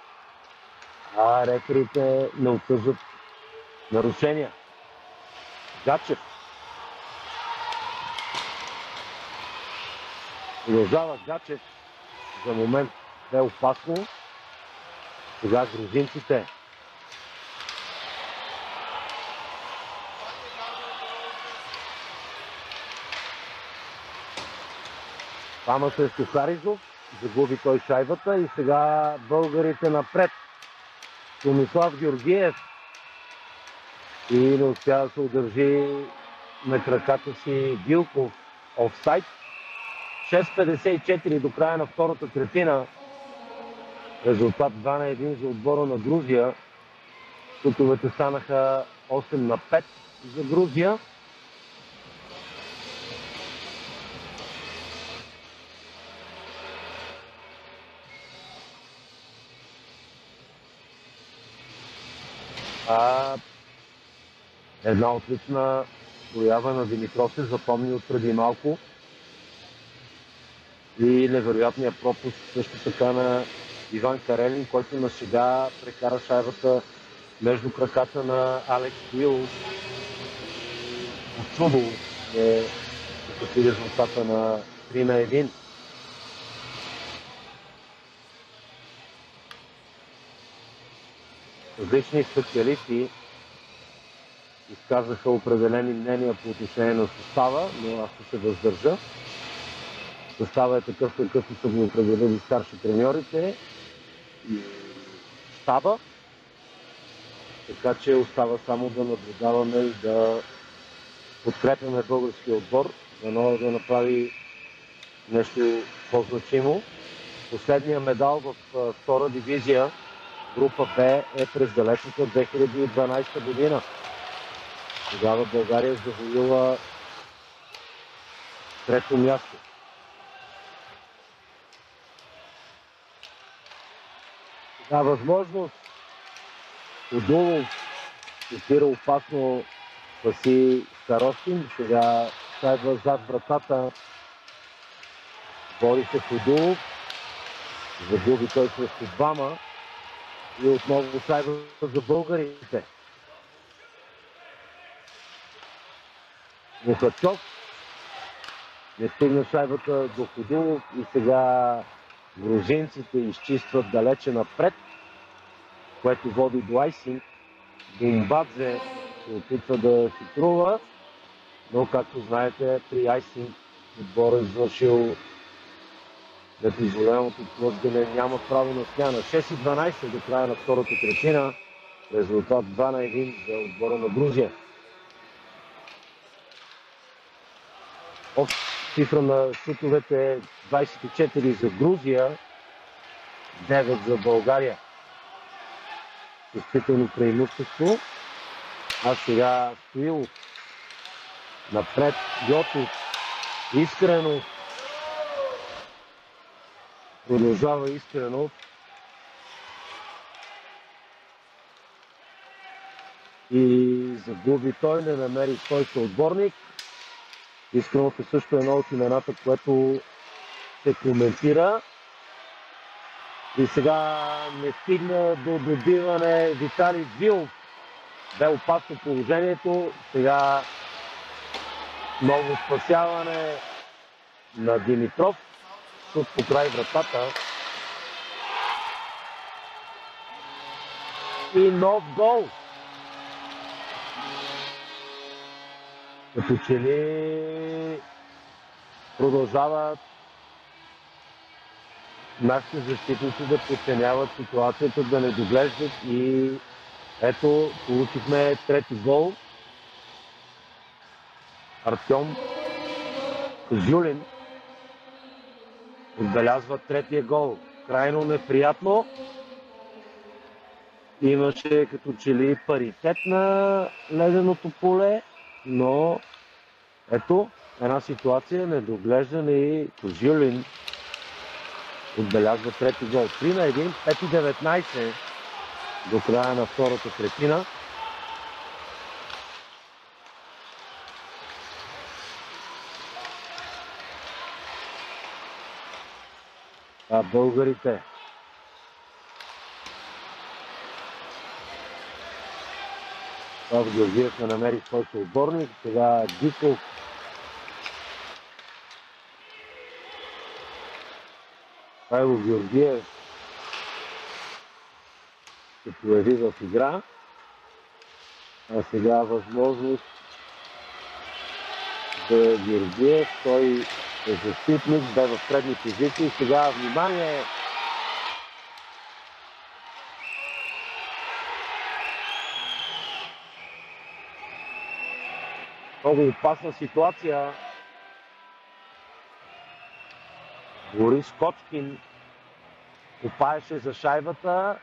Speaker 1: а реферите не отсъждат нарушения. Гачев. Продължава Гачев. За момент бе опасно. Сега грузинците. Пама срещу Харизов. Загуби той шайбата и сега българите напред. Томислав Георгиев. И не успя да се удържи на краката си Вилков. Офсайд. 6:54 до края на втората третина. Резултат 2-1 за отбора на Грузия. Шутовете станаха 8-5 за Грузия. Една отлична проява на Димитров се запомни от преди малко. И невероятният пропуск също така на Иван Карелин, който на сега прекара шайбата между краката на Алекс Уилс. От чудо е като резултата на 3-1. Различни специалисти изказаха определени мнения по отношение на състава, но аз ще се въздържа. Състава е такъв, какъвто са го определили старши треньорите и щаба. Така че остава само да наблюдаваме и да подкрепяме българския отбор, дано да направи нещо по-значимо. Последният медал в втора дивизия, група Б, е през далечната 2012 година. Тогава България е завоюва трето място. Сега възможност Удулов шутира опасно, спаси Старостин. Сега шайба зад вратата. Бори се Удулов. Загуби той срещу двама. И отново шайба за българите. Мухачов. Не стигна шайбата до Удулов и сега грузинците изчистват далече напред, което води до айсинг. Думбадзе се опитва да хитрува, но както знаете, при айсинг отбора извършил непозволеното плъзгане, няма право на смяна. 6:12 до края на втората третина. Резултат 2-1 за отбора на Грузия. Общ цифра на шутовете е 24 за Грузия, 9 за България. Чувствително преимущество. А сега Стоилов. Напред Йотов. Искренов. Продължава Искренов. И загуби той, не намери свой съотборник. Искренов е също едно от имената, което се коментира. И сега не стигна до добиване Виталий Вилов. Бе опасно положението. Сега ново спасяване на Димитров. Шут по край вратата. И нов гол. Като че ли продължават нашите защитници да подценяват ситуацията, да не доглеждат и ето, получихме трети гол. Артем Козюлин отбелязва третия гол. Крайно неприятно. Имаше като че ли паритет на леденото поле, но ето една ситуация, недоглеждане и Козюлин отбелязва трети гол. 3-1, 5:19 до края на втората третина. А българите. В Георгиев не намери свой съотборник. Сега Диков. Павел Георгиев се появи в игра. А сега възможност за Георгиев. Той е защитник, бе в предни позиции. Сега внимание! Много опасна ситуация. Борис Кочкин копаеше за шайбата,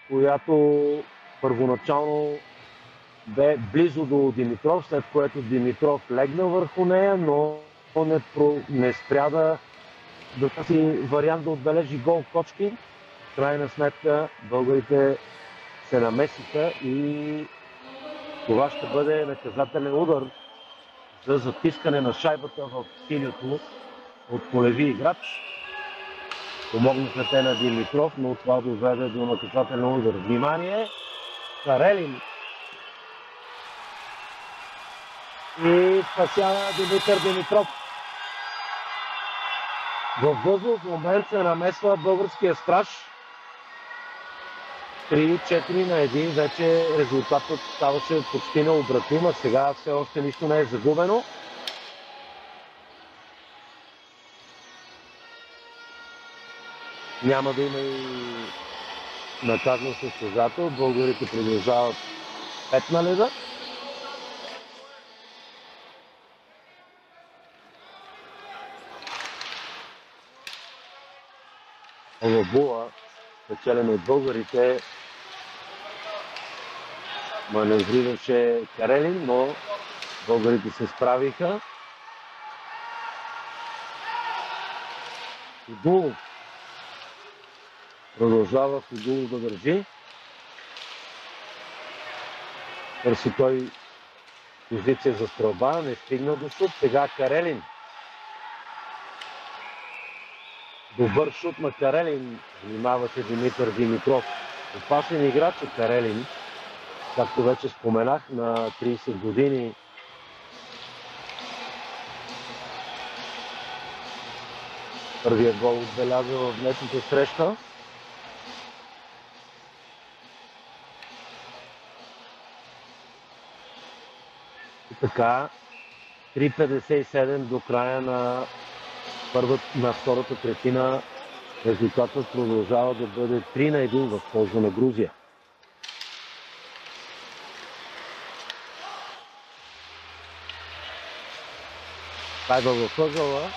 Speaker 1: която първоначално бе близо до Димитров, след което Димитров легна върху нея, но не спря да търси вариант да отбележи гол Кочкин. В крайна сметка българите се намесиха и това ще бъде наказателен удар за затискане на шайбата в синьото от полеви играч. Помогнаха те на Димитров, но това доведе до наказателен удар. Внимание! Карелин и спасява Димитър Димитров. В възлов момент се намесва българския страж. 3-4 на 1. Вече резултатът ставаше почти необратим, а сега все още нищо не е загубено. Няма да има и наказан състезател. Българите продължават 5 на леда. Лабула, спечелен от българите, маневрираше Карелин, но българите се справиха. Фудулов продължава Фудулов да държи. Търси той позиция за стрелба, не стигна до шут. Сега Карелин. Добър шут на Карелин. Внимаваше Димитър Димитров. Опасен играч е Карелин. Както вече споменах, на 30 години. Първият гол отбеляза в днешната среща. И така, 3:57 до края на втората третина. Резултатът продължава да бъде 3 на 1 в полза на Грузия. Хайба във ъгъла.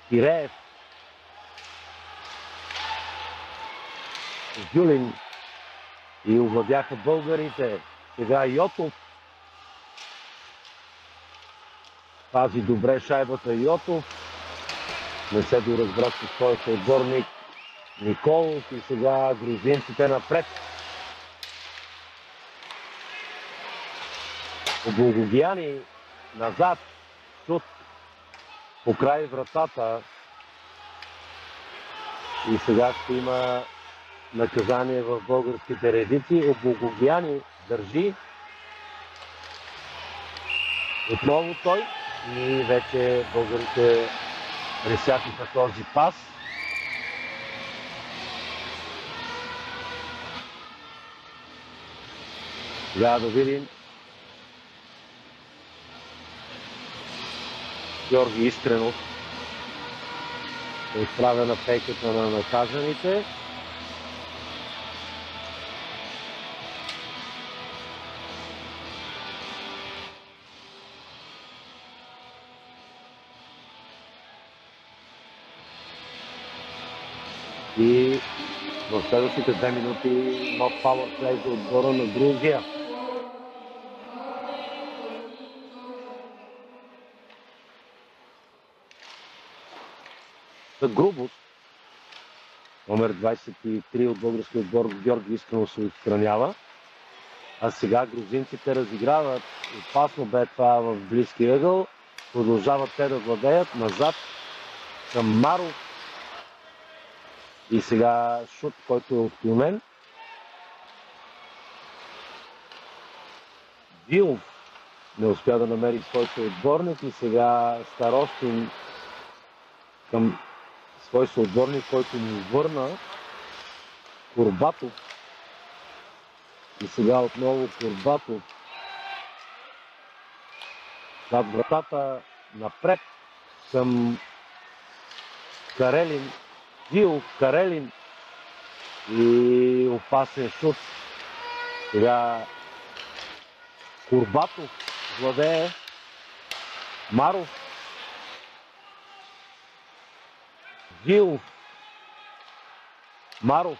Speaker 1: Киреев. Дюлин. И овладяха българите. Сега Йотов. Пази добре шайбата Йотов. Не се доразбра със своя съотборник Николов и сега грузинците напред. Облагогияни назад. Шут покрай вратата. И сега ще има наказание в българските редици. Облагогияни държи. Отново той. И вече българите пресякаха този пас. Сега да видим. Георги Искренов се изправя на пейката на наказаните. И в следващите 2 минути нов пауърплей за отбора на Грузия. За грубост, номер 23 от българския отбор Георги Искренов се отстранява. А сега грузинците разиграват. Опасно бе това в близки ъгъл. Продължават те да владеят. Назад към Маров. И сега шут, който е отклонен. Дилов не успя да намери свой съотборник и сега Старостин към свой съотборник, който му върна. Курбатов. И сега отново Курбатов. Над вратата напред към Карелин. Дилов, Карелин. И опасен шут. Сега Курбатов владее. Маров. Дилов. Маров.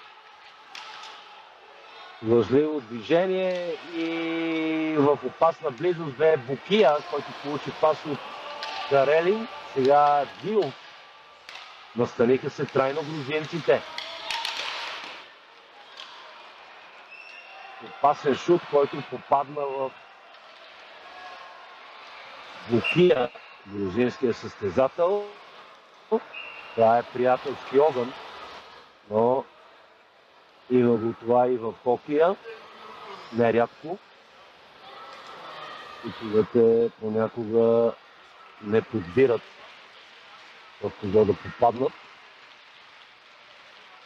Speaker 1: Лъжливо движение и в опасна близост бе Букия, който получи пас от Карелин. Сега Дилов. Настаниха се трайно грузинците. Опасен шут, който попадна в Букия, грузинския състезател. Това е приятелски огън, но има го това и в хокея. Нерядко. Шутовете понякога не подбират в кого да попаднат.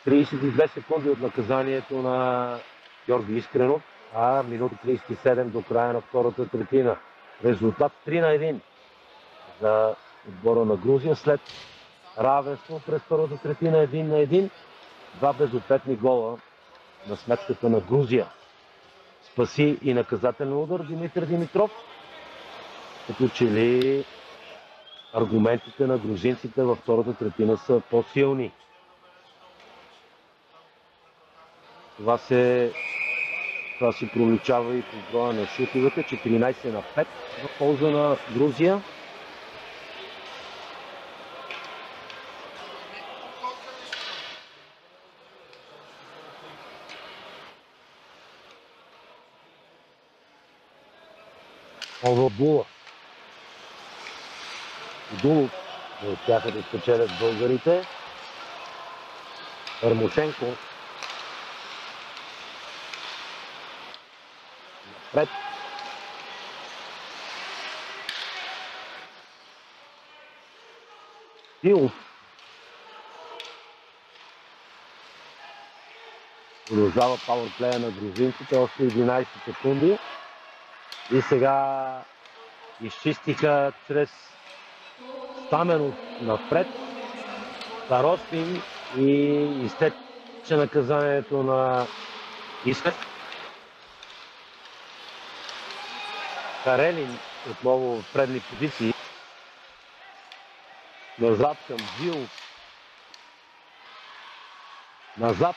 Speaker 1: 32 секунди от наказанието на Георги Искренов, а минута 37 до края на втората третина. Резултат 3-1 за отбора на Грузия след равенство през първата третина 1-1. Два безответни гола на сметката на Грузия. Спаси и наказателен удар Димитър Димитров, като че ли аргументите на грузинците във втората третина са по-силни. Това си проличава и по броя на шутовете. 14-5 в полза на Грузия. Ова Була. Дулов не успяха да спечелят българите. Ермошенко. Напред. Дилов. Продължава пауърплея на грузинците. Още 11 секунди. И сега изчистиха чрез Стаменов напред. Старостин и изтече наказанието на Искрен. Карелин отново в предни позиции. Назад към Дилов. Назад.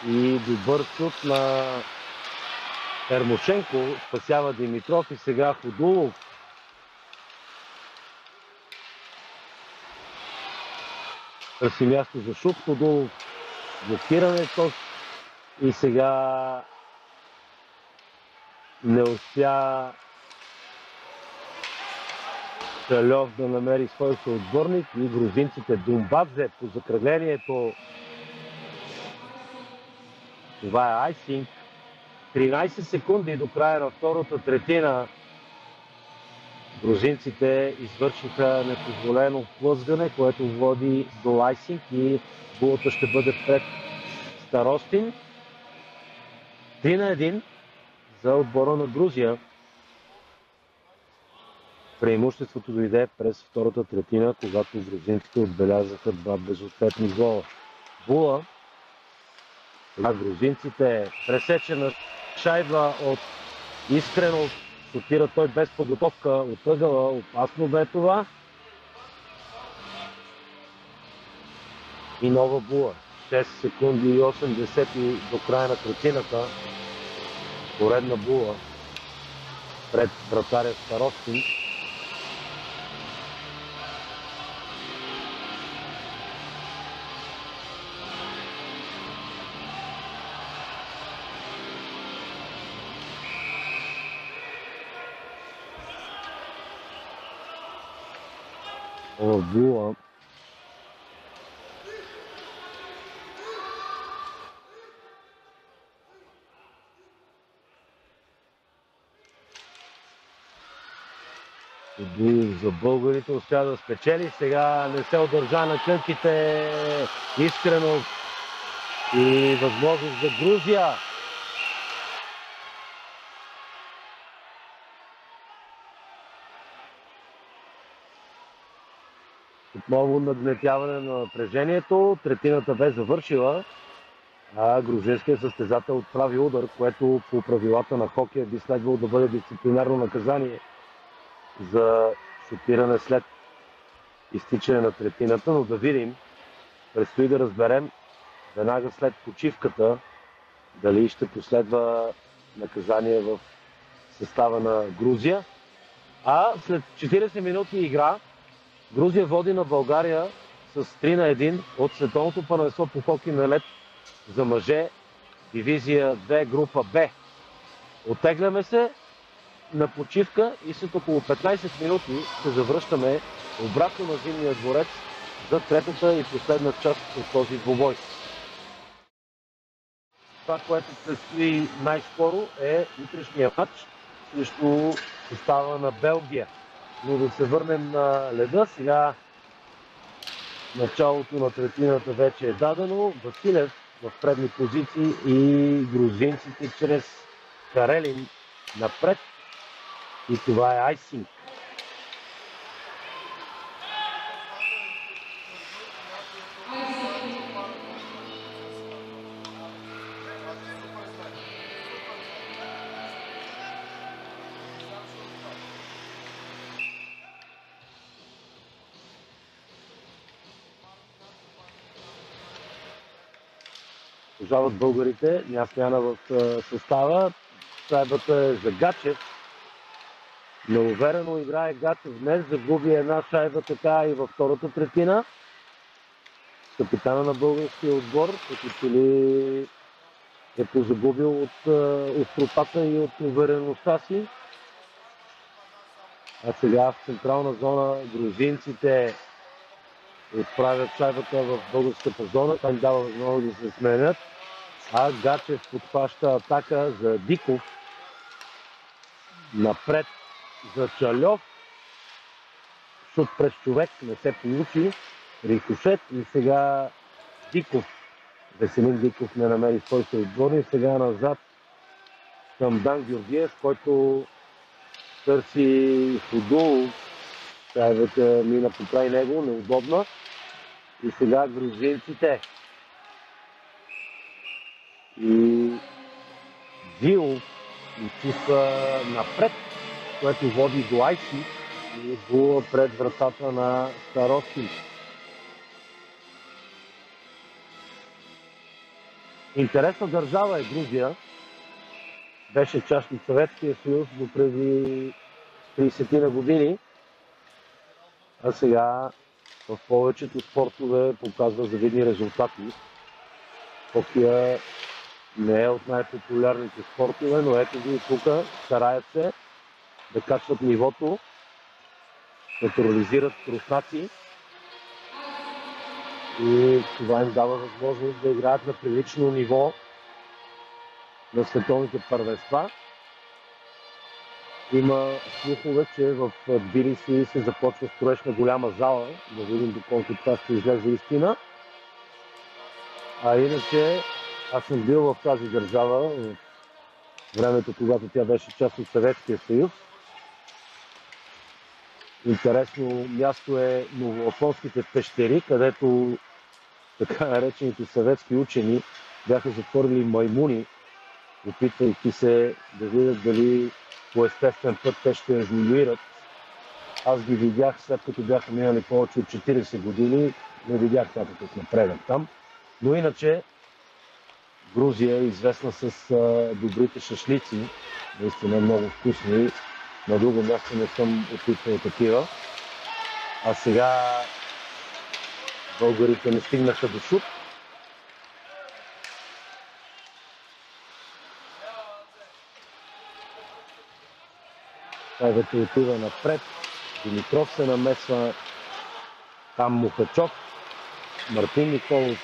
Speaker 1: И добър шут на Ермошенко. Спасява Димитров и сега Ходулов. Търси място за шут. Ходулов. Блокирането. И сега не успя Шалев да намери свой съотборник и грузинците. Думбадзе по закръглението. Това е айсинг. 13 секунди до края на втората третина. Грузинците извършиха непозволено плъзгане, което води до айсинг и булата ще бъде пред Старостин. 3-1 за отбора на Грузия. Преимуществото дойде през втората третина, когато грузинците отбелязаха два безответни гола. Була. Грузинците пресечена шайба от Искренов. Шутира той без подготовка от ъгъла. Опасно бе това. И нова Була. 6 секунди и 80 до края на третината. Поредна Була пред вратаря Старостин. Була Кодуев за българите успя да спечели. Сега не се удържа на кънките. Искрено и възможност за Грузия. Отново нагнетяване на напрежението. Третината бе завършила, а грузинският състезател отправи удар, което по правилата на хокея би следвало да бъде дисциплинарно наказание за шутиране след изтичане на третината, но да видим, предстои да разберем веднага след почивката дали ще последва наказание в състава на Грузия. А след 40 минути игра Грузия води на България с 3-1 от световното първенство по хокей на лед за мъже, дивизия 2, група Б. Оттегляме се на почивка и след около 15 минути се завръщаме обратно на Зимния дворец за третата и последна част от този двубой. Това, което предстои най-скоро е утрешния матч срещу състава на Белгия. Но да се върнем на леда. Сега началото на третината вече е дадено. Василев в предни позиции и грузинците чрез Карелин напред. И това е айсинг. Продължават българите. Няма смяна в състава. Шайбата е за Гачев. Неуверено играе Гачев днес. Загуби една шайба така и във втората третина. Капитана на българския отбор, като че ли е позагубил от остротата и от увереността си. А сега в централна зона грузинците отправят шайбата в българската зона. Там дава възможност да се сменят. А Гачев подхваща атака за Диков. Напред за Чальов. Шут през човек не се получи. Рикошет и сега Диков. Веселин Диков не намери своите отборни. Сега назад към Дан Георгиев, който търси Фудул. Шайбата мина покрай него, неудобна. И сега грузинците. И Дил изчиства напред, което води до Айси и була пред вратата на Старостин. Интересна държава е Грузия. Беше част от Съветския съюз до преди 30 на години, а сега в повечето спортове показва завидни резултати. Хокея не е от най-популярните спортове, но ето ги тук, стараят се да качват нивото, натурализират руснаци и това им дава възможност да играят на прилично ниво на световните първенства. Има слухове, че в Тбилиси се започва строеж на голяма зала. Да видим доколко това ще излезе истина. А иначе аз съм бил в тази държава в времето, когато тя беше част от Съветския съюз. Интересно място е Новоафонските пещери, където така наречените съветски учени бяха затворили маймуни, опитвайки се да видят дали по естествен път те ще еволюират. Аз ги видях след като бяха минали повече от 40 години, не видях някакъв напредък там. Но иначе Грузия е известна с добрите шашлици, наистина много вкусни. На друго място не съм опитвал такива. А сега българите не стигнаха до шут. Шайбата отива напред. Димитров се намесва. Там Мухачов. Мартин Николов.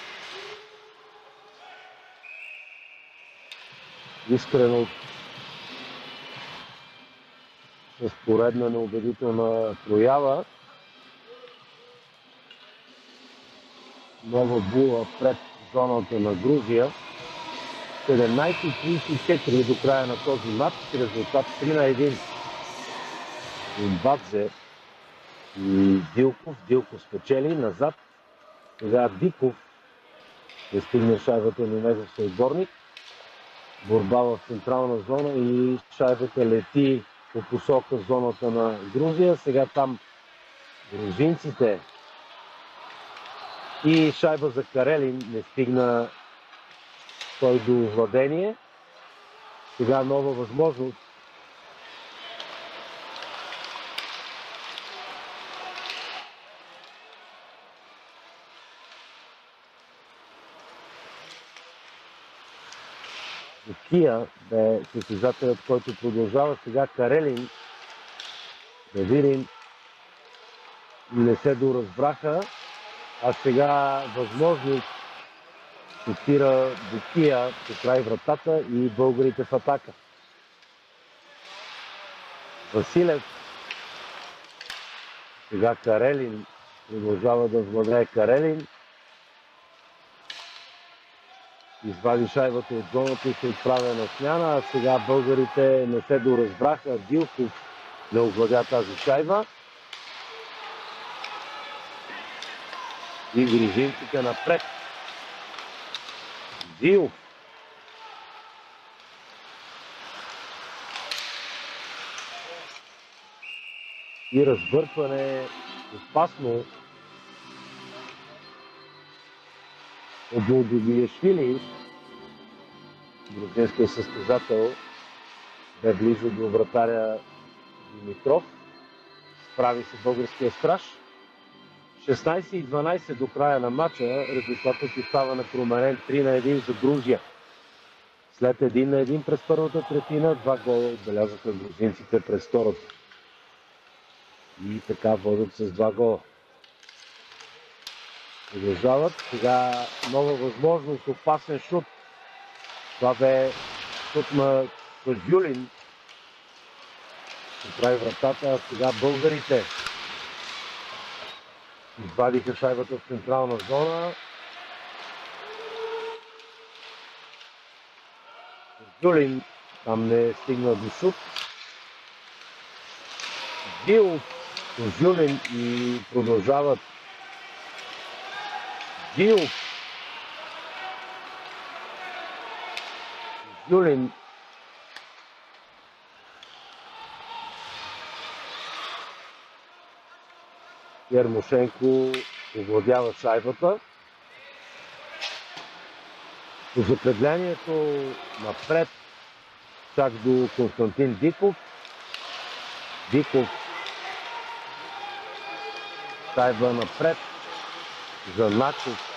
Speaker 1: Искрено с поредна неубедителна проява. Нова була пред зоната на Грузия. 17:34 до края на този матч. Резултат 3-1. Имбадзе и Дилков. Дилков спечели назад. Сега Диков е стигнал шайбата на негов съотборник. Борба в централна зона и шайбата лети по посока зоната на Грузия. Сега там грузинците и шайба за Карелин. Не стигна той до владение. Сега нова възможност. Кия бе състезателят, който продължава. Сега Карелин. Да видим. Не се доразбраха. А сега възможност шутира Букия по край вратата и българите в атака. Василев. Сега Карелин. Продължава да владее Карелин. Извади шайбата от зоната и се отправя на смяна. А сега българите не се доразбраха. Дилков не овладя тази шайба. И грузинците напред. Дил. И разбъркване опасно от Булдобиешвили. Грузинският състезател бе близо до вратаря Димитров. Справи се българския страж. 16:12 до края на матча. Резултатът остава непроменен. 3-1 за Грузия. След 1-1 през първата третина, 2 гола отбелязаха грузинците през втората. И така водят с 2 гола. Продължават. Сега нова възможност. Опасен шут. Това бе шут на Козюлин. Прави вратата, а сега българите извадиха шайбата в централна зона. Козюлин там не стигна до шут. Бил Козюлин и продължават. Бил Козюлин. Ермошенко овладява шайбата. По закреплението напред чак до Константин Диков. Диков шайба напред за Начов.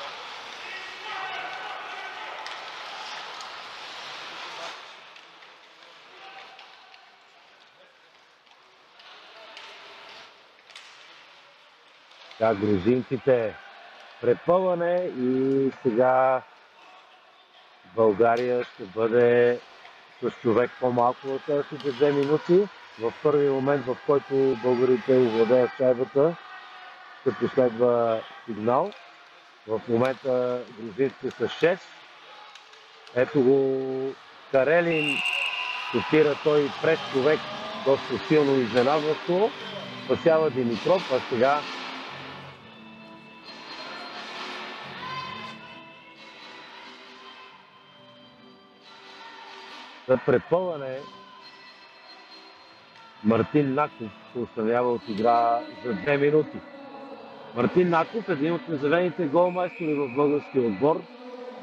Speaker 1: Сега грузинците препъване и сега България ще бъде с човек по-малко от следващите 2 минути. В първи момент, в който българите овладеят шайбата, ще последва сигнал. В момента грузинците са 6. Ето го Карелин. Шутира той през човек доста силно изненадващо. Спасява Димитров, а сега за препъване Мартин Наков се установява от игра за 2 минути. Мартин Наков е един от незавените голмайстори в българския отбор.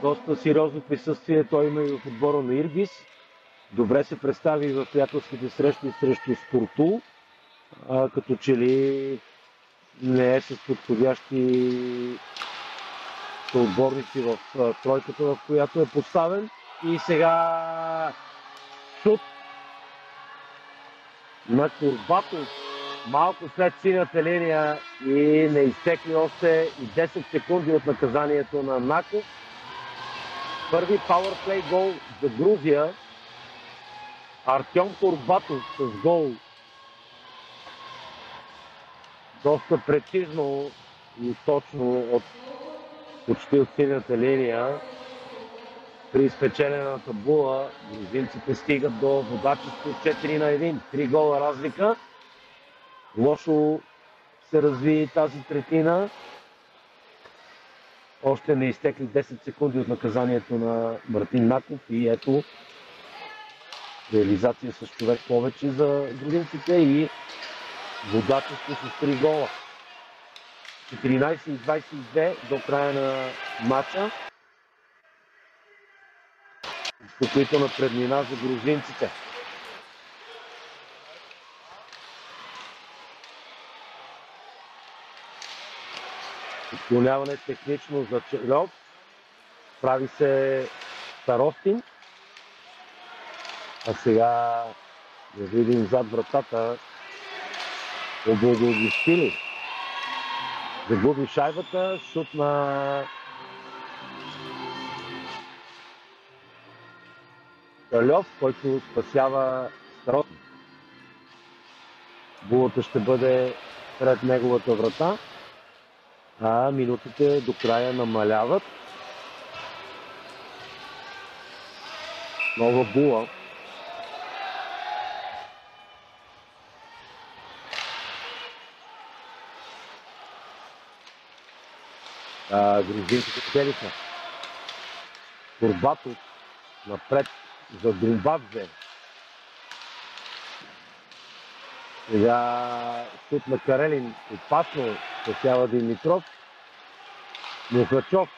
Speaker 1: Доста сериозно присъствие той има и в отбора на Ирбис. Добре се представи в приятелските срещи срещу Спортул, като че ли не е с подходящи съотборници в тройката, в която е поставен. И сега шут на Курбатов малко след синята линия и не изтекли още и 10 секунди от наказанието на Наков. Първи пауърплей гол за Грузия. Артем Курбатов с гол доста прецизно и точно почти от синята линия. При спечелената була грузинците стигат до водачество 4-1. 3 гола разлика. Лошо се разви тази третина. Още не изтекли 10 секунди от наказанието на Мартин Наков и ето реализация с човек повече за грузинците и водачество с 3 гола. 14-22 до края на матча. Спокойна преднина за грузинците. Отклоняване технично за Черлов. Прави се Старостин. А сега да видим зад вратата Облагостили. Загуби шайбата, шут на Черлов, който спасява Старостин. Булата ще бъде пред неговата врата, а минутите до края намаляват. Нова була. Грузинците целиха. Турбатов напред за Думбадзе. Сега шут на Карелин. Опасно спасява Димитров. Мухачов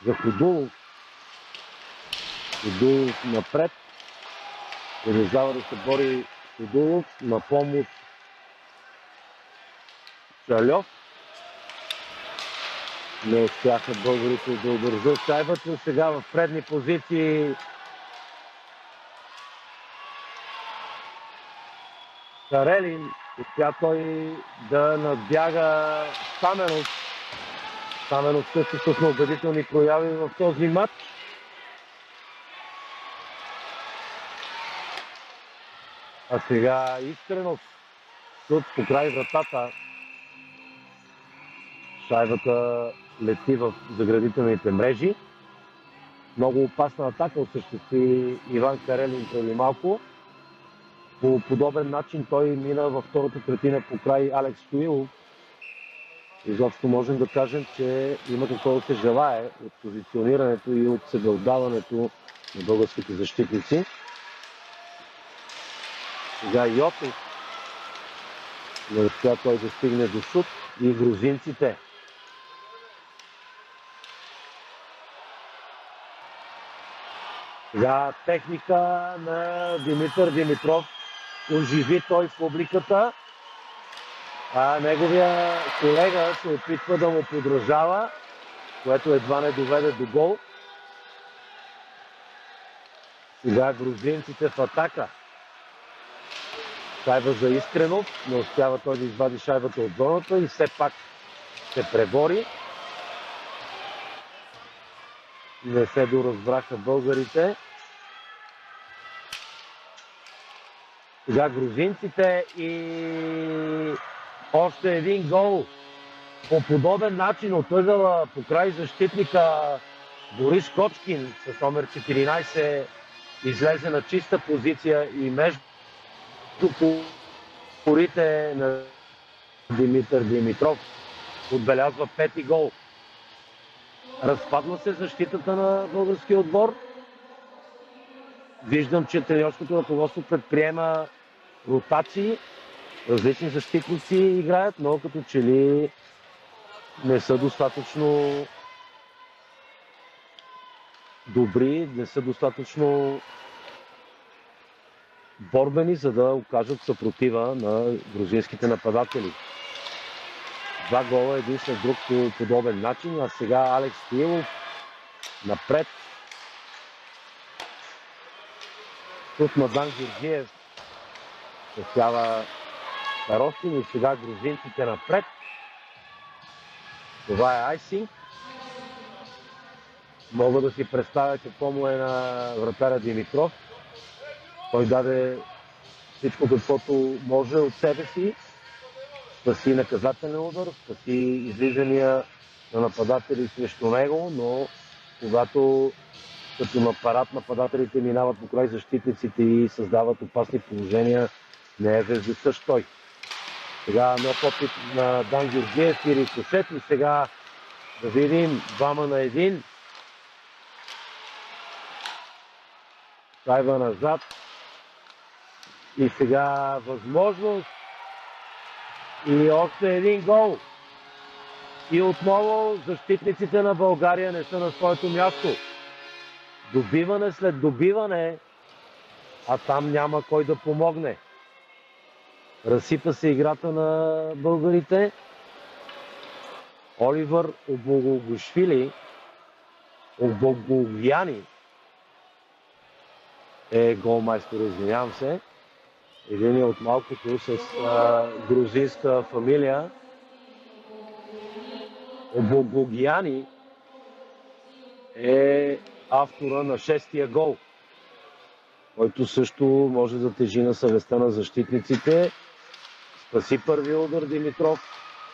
Speaker 1: за Ходулов. Ходулов напред. Продължава да се бори Ходулов. На помощ Чалев. Не успяха българите да удържат шайбата. Сега в предни позиции Карелин. Успя той да надбяга Стаменов. Стаменов също с неубедителни прояви в този матч. А сега Искренов. Шут по край вратата. Шайбата лети в заградителните мрежи. Много опасна атака осъществи Иван Карелин преди малко. По подобен начин той мина във втората третина по край Алекс Стоилов. Изобщо можем да кажем, че има какво да се желае от позиционирането и от себеотдаването на българските защитници. Сега Йотов не успя той да стигне до шут и грузинците. Сега техника на Димитър Димитров. Оживи той в публиката. А неговия колега се опитва да му подражава, което едва не доведе до гол. Сега грузинците в атака. Шайба за Искренов. Не успява той да извади шайбата от зоната и все пак се пребори. Не се доразбраха българите. Сега грузинците и още един гол. По подобен начин от ъгъла по край защитника Борис Кочкин с номер 14 излезе на чиста позиция и между порите на Димитър Димитров отбелязва пети гол. Разпадна се защитата на българския отбор. Виждам, че треньорското ръководство предприема ротации. Различни защитници играят, но като че ли не са достатъчно добри, не са достатъчно борбени, за да окажат съпротива на грузинските нападатели. Два гола един след друг по подобен начин, а сега Алекс Стоилов напред. Тут Мадан Георгиев спасява Старостин и сега грузинците напред. Това е айсинг. Мога да си представя какво му е на вратаря Димитров. Той даде всичко каквото може от себе си. спаси наказателен удар, спаси излизания на нападатели срещу него, но когато като на парад нападателите минават покрай защитниците и създават опасни положения, не е вездесъщ той. Сега нов опит на Дан Георгиев и рикошет и сега да видим 2-1. Шайба назад. И сега възможност. И още един гол. И отново защитниците на България не са на своето място. Добиване след добиване, а там няма кой да помогне. Разсипа се играта на българите. Оливър Обогояни е голмайстор, извинявам се. Един от малкото с грузинска фамилия. Обогояни е автора на 6-тия гол, който също може да тежи на съвестта на защитниците. Спаси първи удар Димитров,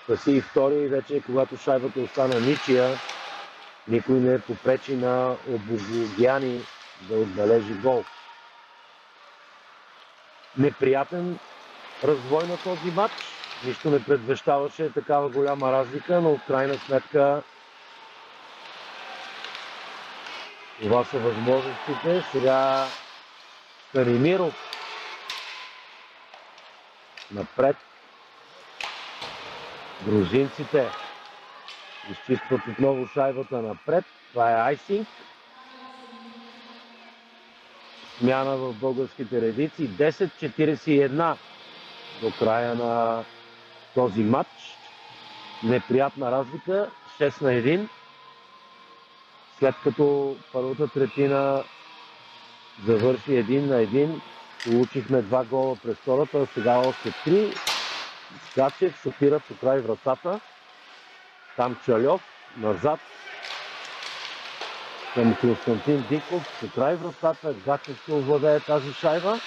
Speaker 1: спаси и втори, и вече когато шайбата остана ничия, никой не попречи на Обогояни да отбележи гол. Неприятен развой на този матч. Нищо не предвещаваше такава голяма разлика, но в крайна сметка това са възможностите. Сега Станимиров напред. Грузинците изчистват отново шайбата напред. Това е айсинг. Смяна в българските редици. 10:41 до края на този матч. Неприятна разлика. 6-1. След като първата третина завърши 1-1, получихме 2 гола през втората, а сега още 3. Гачев шотира по край вратата. Там Чальов назад към Константин Диков по край вратата. Гачев ще овладее тази шайба.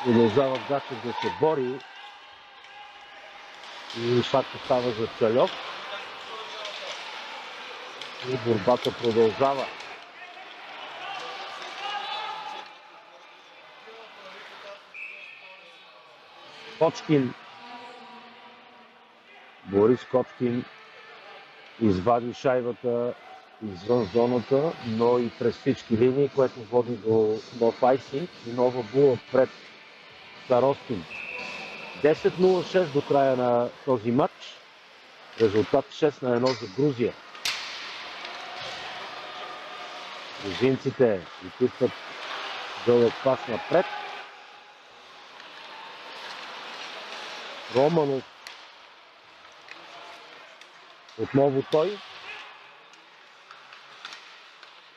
Speaker 1: Продължава Гачев да се бори. И пак остава за Чальов. И борбата продължава. Кочкин. Борис Кочкин извади шайбата извън зоната, но и през всички линии, което води до нов айсинг и нова була пред Старостин. 10:06 до края на този матч. Резултат 6-1 за Грузия. Грузинците изпитват дълъг пас напред. Романов. Отново той.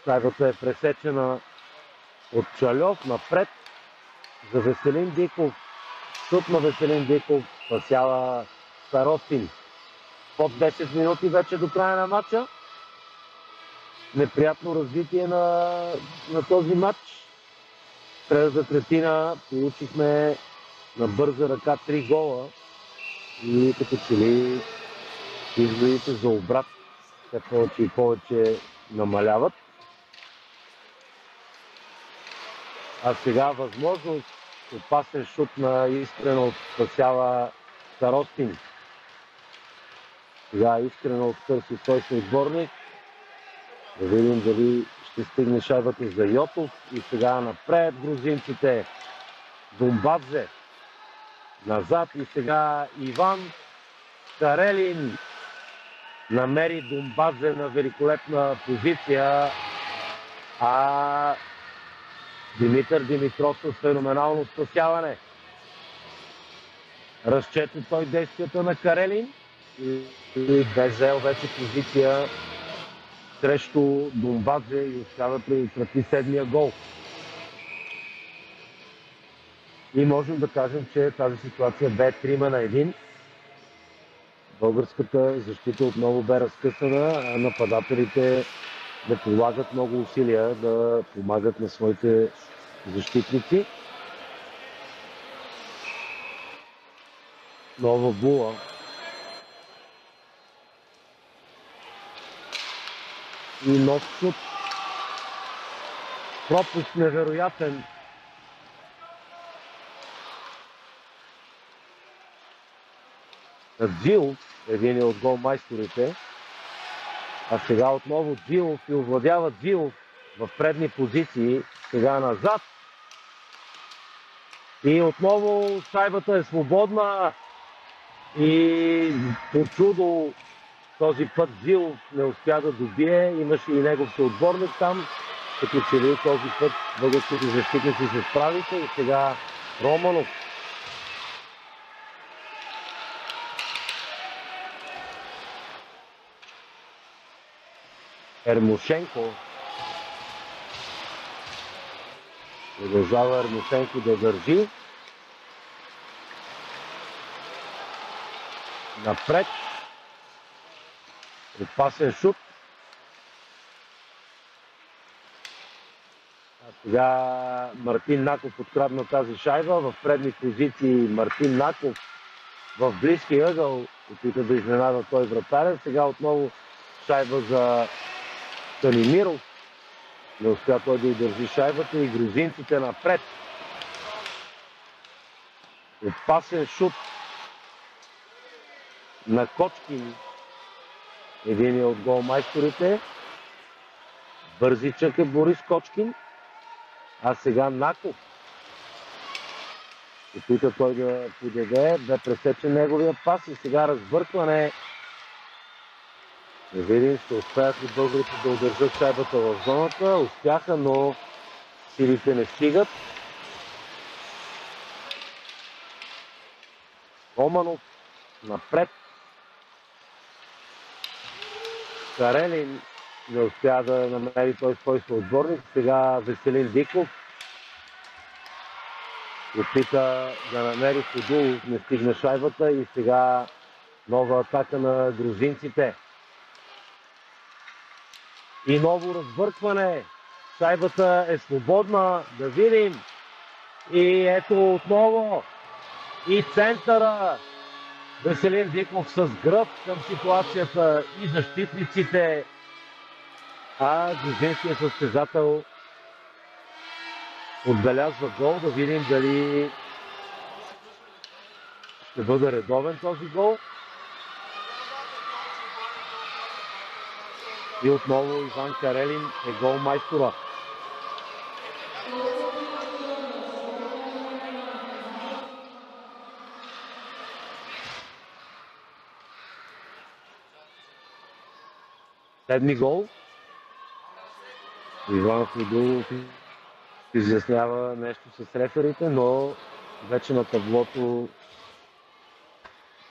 Speaker 1: Шайбата е пресечена от Чальов напред за Веселин Диков. Шут на Веселин Диков спасява Старостин. Под 10 минути вече до края на матча. Неприятно развитие на този матч. Третата третина получихме на бърза ръка 3 гола и като че ли изгледите за обрат все повече и повече намаляват. А сега възможност опасен шут на Искренов спасява Старостин. Сега Искренов търси той отборник. Да видим дали ще стигне шайбата за Йотов. И сега напред грузинците. Думбадзе. Назад и сега Иван Карелин намери Думбадзе на великолепна позиция. А Димитър Димитров с феноменално спасяване. Разчете той действията на Карелин и бе взел вече позиция срещу Думбадзе и успява да предотврати 7-я гол. И можем да кажем, че тази ситуация бе 3-1. Българската защита отново бе разкъсана, а нападателите не полагат много усилия да помагат на своите защитници. Нова була. И нов шут. Пропуск невероятен. На Джилов, един от голмайсторите. А сега отново Джилов и овладява Джилов в предни позиции. Сега назад. И отново шайбата е свободна. И по чудо този път Джилов не успя да добие. Имаше и негов съотборник там. Като че ли този път българските защитници се справиха. И сега Романов. Ермошенко. Продължава Ермошенко да държи. Напред. Предпасен шут. А сега Мартин Наков открадна тази шайба. В предни позиции Мартин Наков в близкия ъгъл. Опита да изненада той вратаря. Сега отново шайба за Станимиров. Не успя той да удържи шайбата и грузинците напред. Опасен шут на Кочкин. Един от голмайсторите. Бързичък е Борис Кочкин. А сега Наков. Опита той да подаде. Бе пресечен неговия пас и сега разбъркване. Не видим, ще успеят ли българите да удържат шайбата в зоната. Успяха, но силите не стигат. Романов напред. Карелин не успя да намери той свой съотборник. Сега Веселин Диков опита да намери Ходулов, не стигна шайбата и сега нова атака на грузинците. И ново разбъркване. Шайбата е свободна. Да видим. И ето отново. И центъра. Веселин Диков с гръб към ситуацията и защитниците. А грузинският състезател отбелязва гол. Да видим дали ще бъде редовен този гол. И отново Иван Карелин е голмайстора. Седми гол. Иван Ходулов изяснява нещо с реферите, но вече на таблото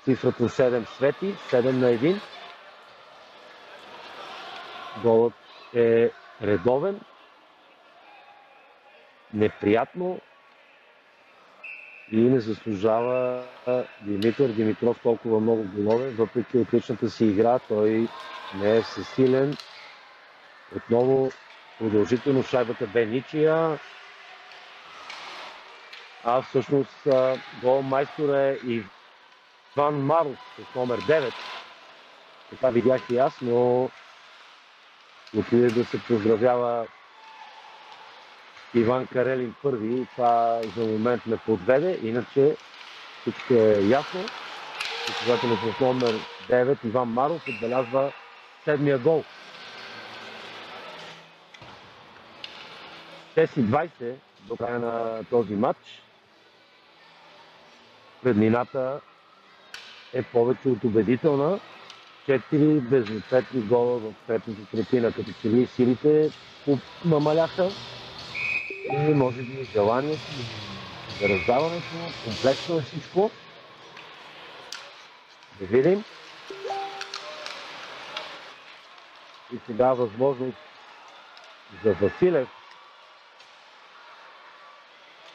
Speaker 1: цифрата 7 свети, 7-1. Голът е редовен. Неприятно и не заслужава Димитър Димитров толкова много голове. Въпреки отличната си игра, той не е всесилен. Отново продължително шайбата бе ничия. А всъщност голмайстор е Иван Маров с номер 9. Така видях и аз, но отиде да се поздравява Иван Карелин първи и това за момент ме подведе. Иначе всичко е ясно. Състезателят с номер 9 Иван Маров отбелязва седмия гол. 6:20 до края на този матч. Преднината е повече от убедителна. 4 безответни гола в третата третина. Като че ли силите намаляха и може би желанието за раздаването, комплексно е всичко. Да видим. И сега възможност за Василев.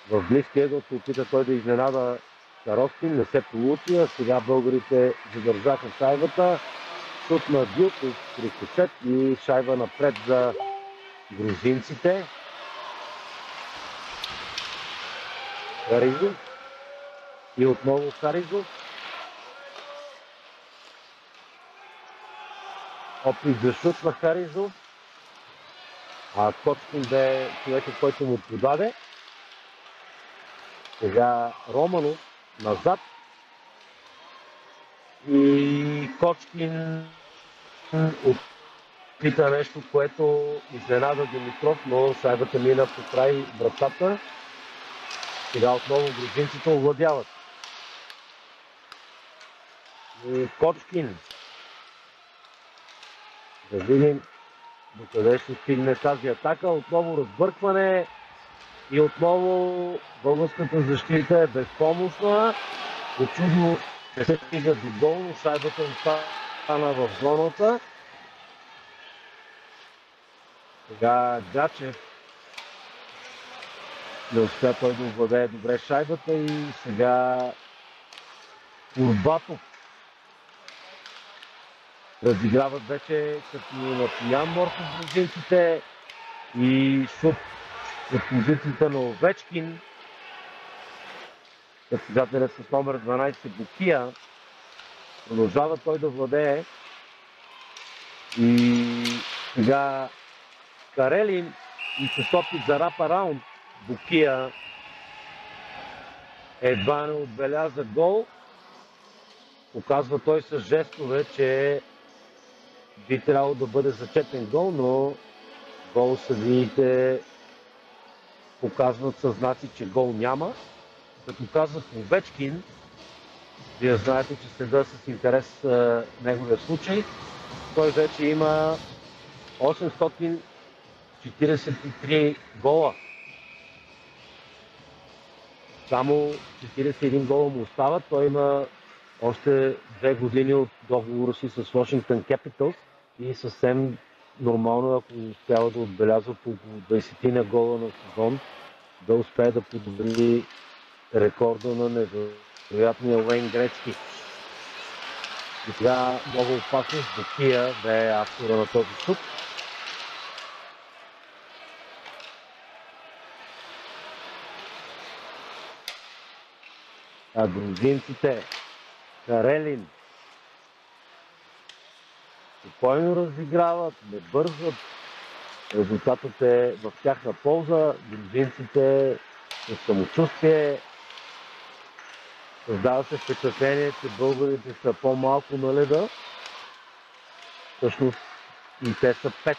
Speaker 1: В близкия ъгъл се опита той да изненада Кароскин, не се получи, а сега българите задържаха шайбата. Шут на Дилков, рикошет и шайба напред за грузинците. Харизов и отново Харизов. Опит за шут на Харизов. А Кочкин бе човека, който му подаде. Сега Романов назад. И Кочкин опита нещо, което изненада Димитров, но шайбата мина по край вратата. Сега отново грузинците овладяват. И Кочкин. Да видим докъде ще стигне тази атака. Отново разбъркване и отново българската защита е безпомощна. Очудно не се стига до гол, но шайбата остана в зоната. Сега Гачев не успя той да овладее добре шайбата и сега Курбатов разиграват вече като на пиян Морков грузинците и шут от позицията на Овечкин. Състезателят с номер 12 Букия продължава той да владее и сега Карелин и с опит за рап раунд Букия едва не отбеляза гол. Показва той с жестове, че би трябвало да бъде зачетен гол, но гол съдиите показват със знаци, че гол няма. Като казах Овечкин, вие знаете, че следа с интерес неговия случай. Той вече има 843 гола. Само 41 гола му остават. Той има още 2 години от договора си с Washington Capitals и съвсем нормално, ако успява да отбелязва по 20 на гола на сезон, да успее да подобри рекорда на невероятния Уейн Грецки. И сега много опасно с Букия да е автора на този шут. А грузинците Карелин спокойно разиграват, не бързат. Резултатът е в тяхна полза. Грузинците с самочувствие. Създава се впечатление, че българите са по-малко на леда. Всъщност и те са 5.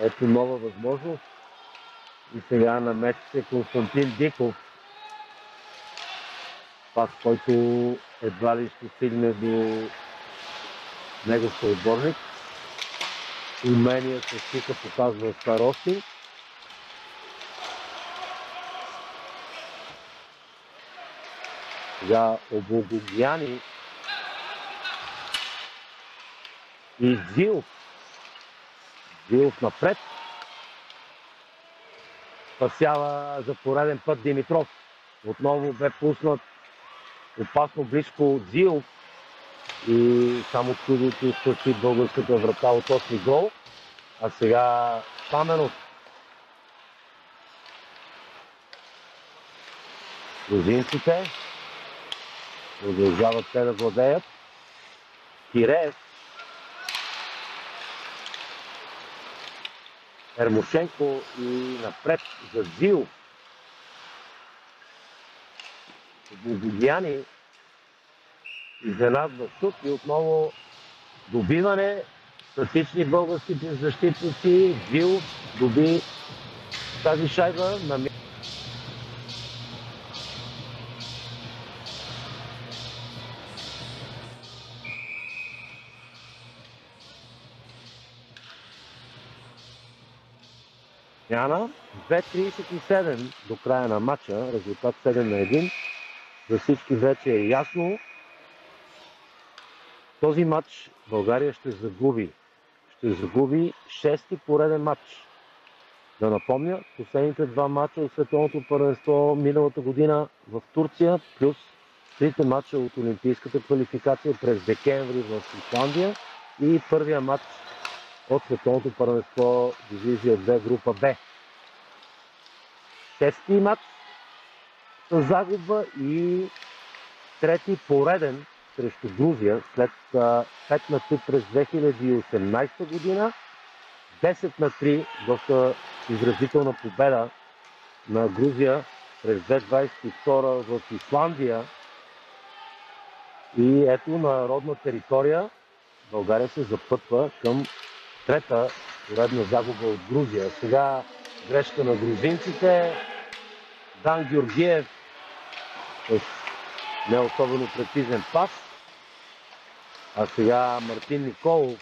Speaker 1: Ето нова възможност. И сега намеси се Константин Диков. Пас, който едва ли ще стигне до негов съотборник. Умения с тика показва Старости. Сега Обогогяни и Зилов. Зилов напред. Спасява за пореден път Димитров. Отново бе пуснат опасно близко от Зилов. И само чудото спаси българската врата от 8 гол. А сега Паменов. Грузинците продължават те да владеят. Киреев. Ермошенко и напред за Зилов. Богояни изненадва шут и отново добиване. Статични българските защитници. Зилов доби тази шайба на Яна. 2:37 до края на матча. Резултат 7-1. За всички вече е ясно. Този матч България ще загуби. Ще загуби 6-ти пореден матч. Да напомня, последните 2 матча от световното първенство миналата година в Турция, плюс 3 матча от олимпийската квалификация през декември в Исландия и първия матч от световното първенство дивизия 2 група Б. 6-ти матч с загуба и 3-ти пореден срещу Грузия след 5 на 3 през 2018 година, 10 на 3, доста изразителна победа на Грузия през 2022 в Исландия. И ето на родна територия България се запътва към трета поредна загуба от Грузия. Сега грешка на грузинците. Дан Георгиев с не особено прецизен пас. А сега Мартин Николов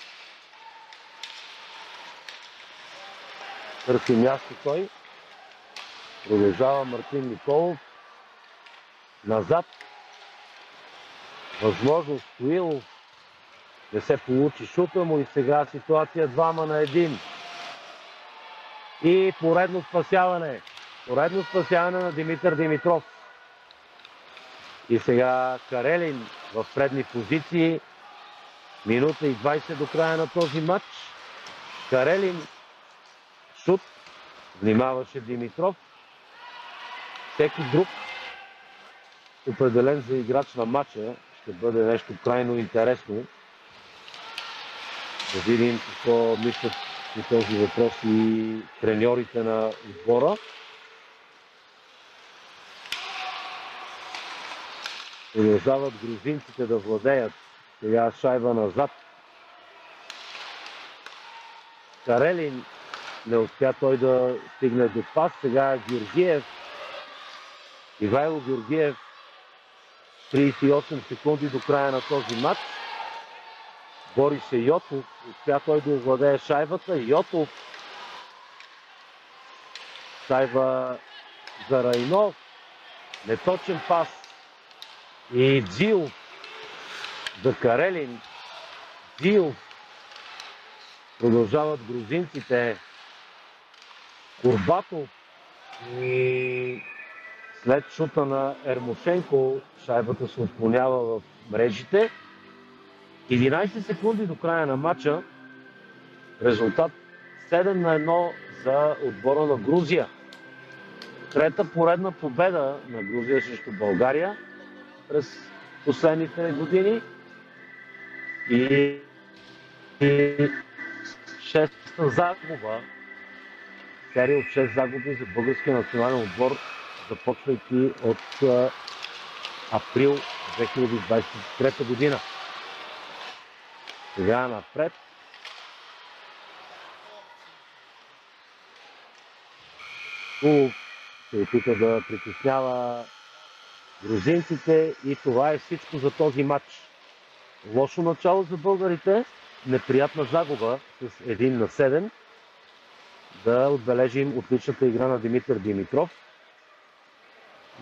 Speaker 1: търси място той. Продължава Мартин Николов. Назад. Възможност Стоилов. Не се получи шута му и сега ситуация 2 на 1. И поредно спасяване. Поредно спасяване на Димитър Димитров. И сега Карелин в предни позиции. Минута и 20 до края на този матч. Карелин. Шут. Внимаваше Димитров. Всеки друг определен за играч на матча ще бъде нещо крайно интересно. Да видим какво мислят по този въпрос и треньорите на отбора. Продължават грузинците да владеят. Сега шайба назад. Карелин не успя той да стигне до пас. Сега Георгиев. Ивайло Георгиев. 38 секунди до края на този матч. Бори се Йотов. Успя той да овладее шайбата. Йотов. Шайба за Райнов. Неточен пас. И Дзилов за Карелин. Дзилов. Продължават грузинците. Курбатов. И след шута на Ермошенко шайбата се отклонява в мрежите. 11 секунди до края на матча. Резултат 7 на 1 за отбора на Грузия. Трета поредна победа на Грузия срещу България през последните години. И шеста загуба. Серия от 6 загуби за българския национален отбор, започвайки от април 2023 година. Сега напред. Кулов се опита да притеснява грузинците и това е всичко за този матч. Лошо начало за българите, неприятна загуба с 1 на 7. Да отбележим отличната игра на Димитър Димитров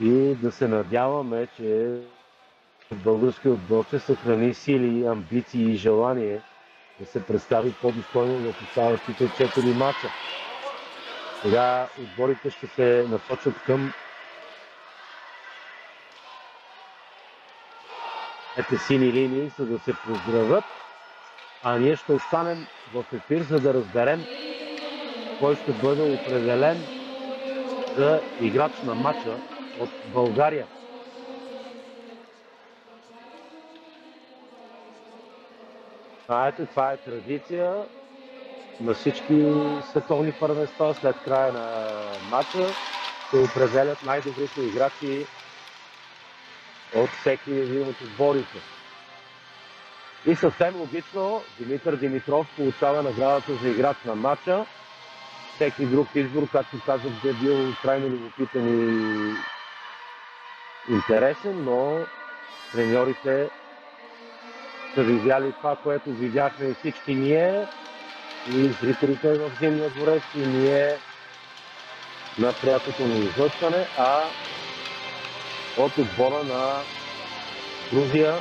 Speaker 1: и да се надяваме, че българският отбор ще съхрани сили, амбиции и желание да се представи по-достойно в оставащите 4 мача. Сега отборите ще се насочат към ете сини линии, за да се поздравят, а ние ще останем в ефир, за да разберем кой ще бъде определен за играч на матча от България. Знаете, това е традиция на всички световни първенства. След края на матча се определят най-добрите играчи от всеки един от отборите. И съвсем логично Димитър Димитров получава наградата за играч на матча. Всеки друг избор, както казах, би бил крайно любопитен и интересен, но треньорите са видяли това, което видяхме и всички ние, и зрителите в Зимния дворец, и ние на прякото ни излъчване, а от отбора на Грузия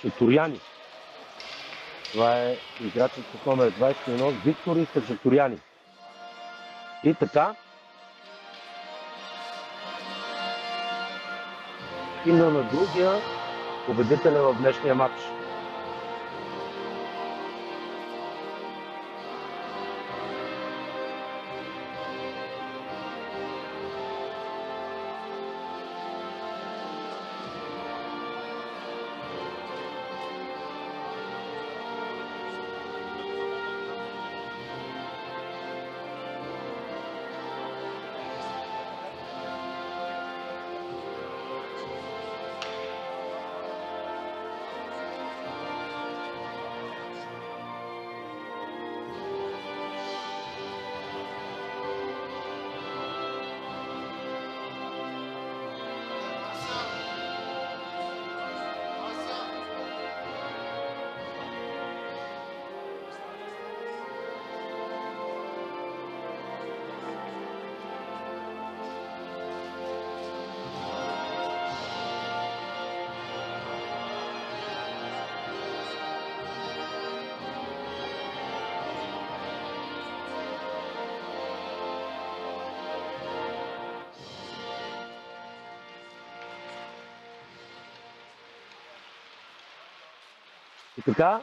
Speaker 1: Хачатуряни. Това е играчът с номер 21 Виктори Хачатуряни. И така. Химна на Грузия, победителя в днешния матч. И така,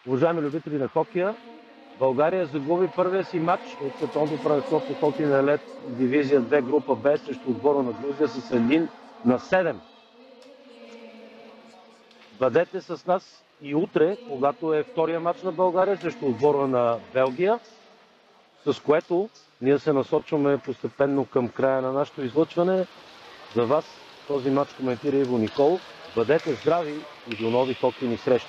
Speaker 1: уважаеми любители на хокея, България загуби първия си матч от световното първенство по хокей на лед дивизия 2 група Б срещу отбора на Грузия с 1-7. Бъдете с нас и утре, когато е втория матч на България срещу отбора на Белгия, с което ние се насочваме постепенно към края на нашето излъчване. За вас този матч коментира Иво Николов. Бъдете здрави и до нови хокейни срещи!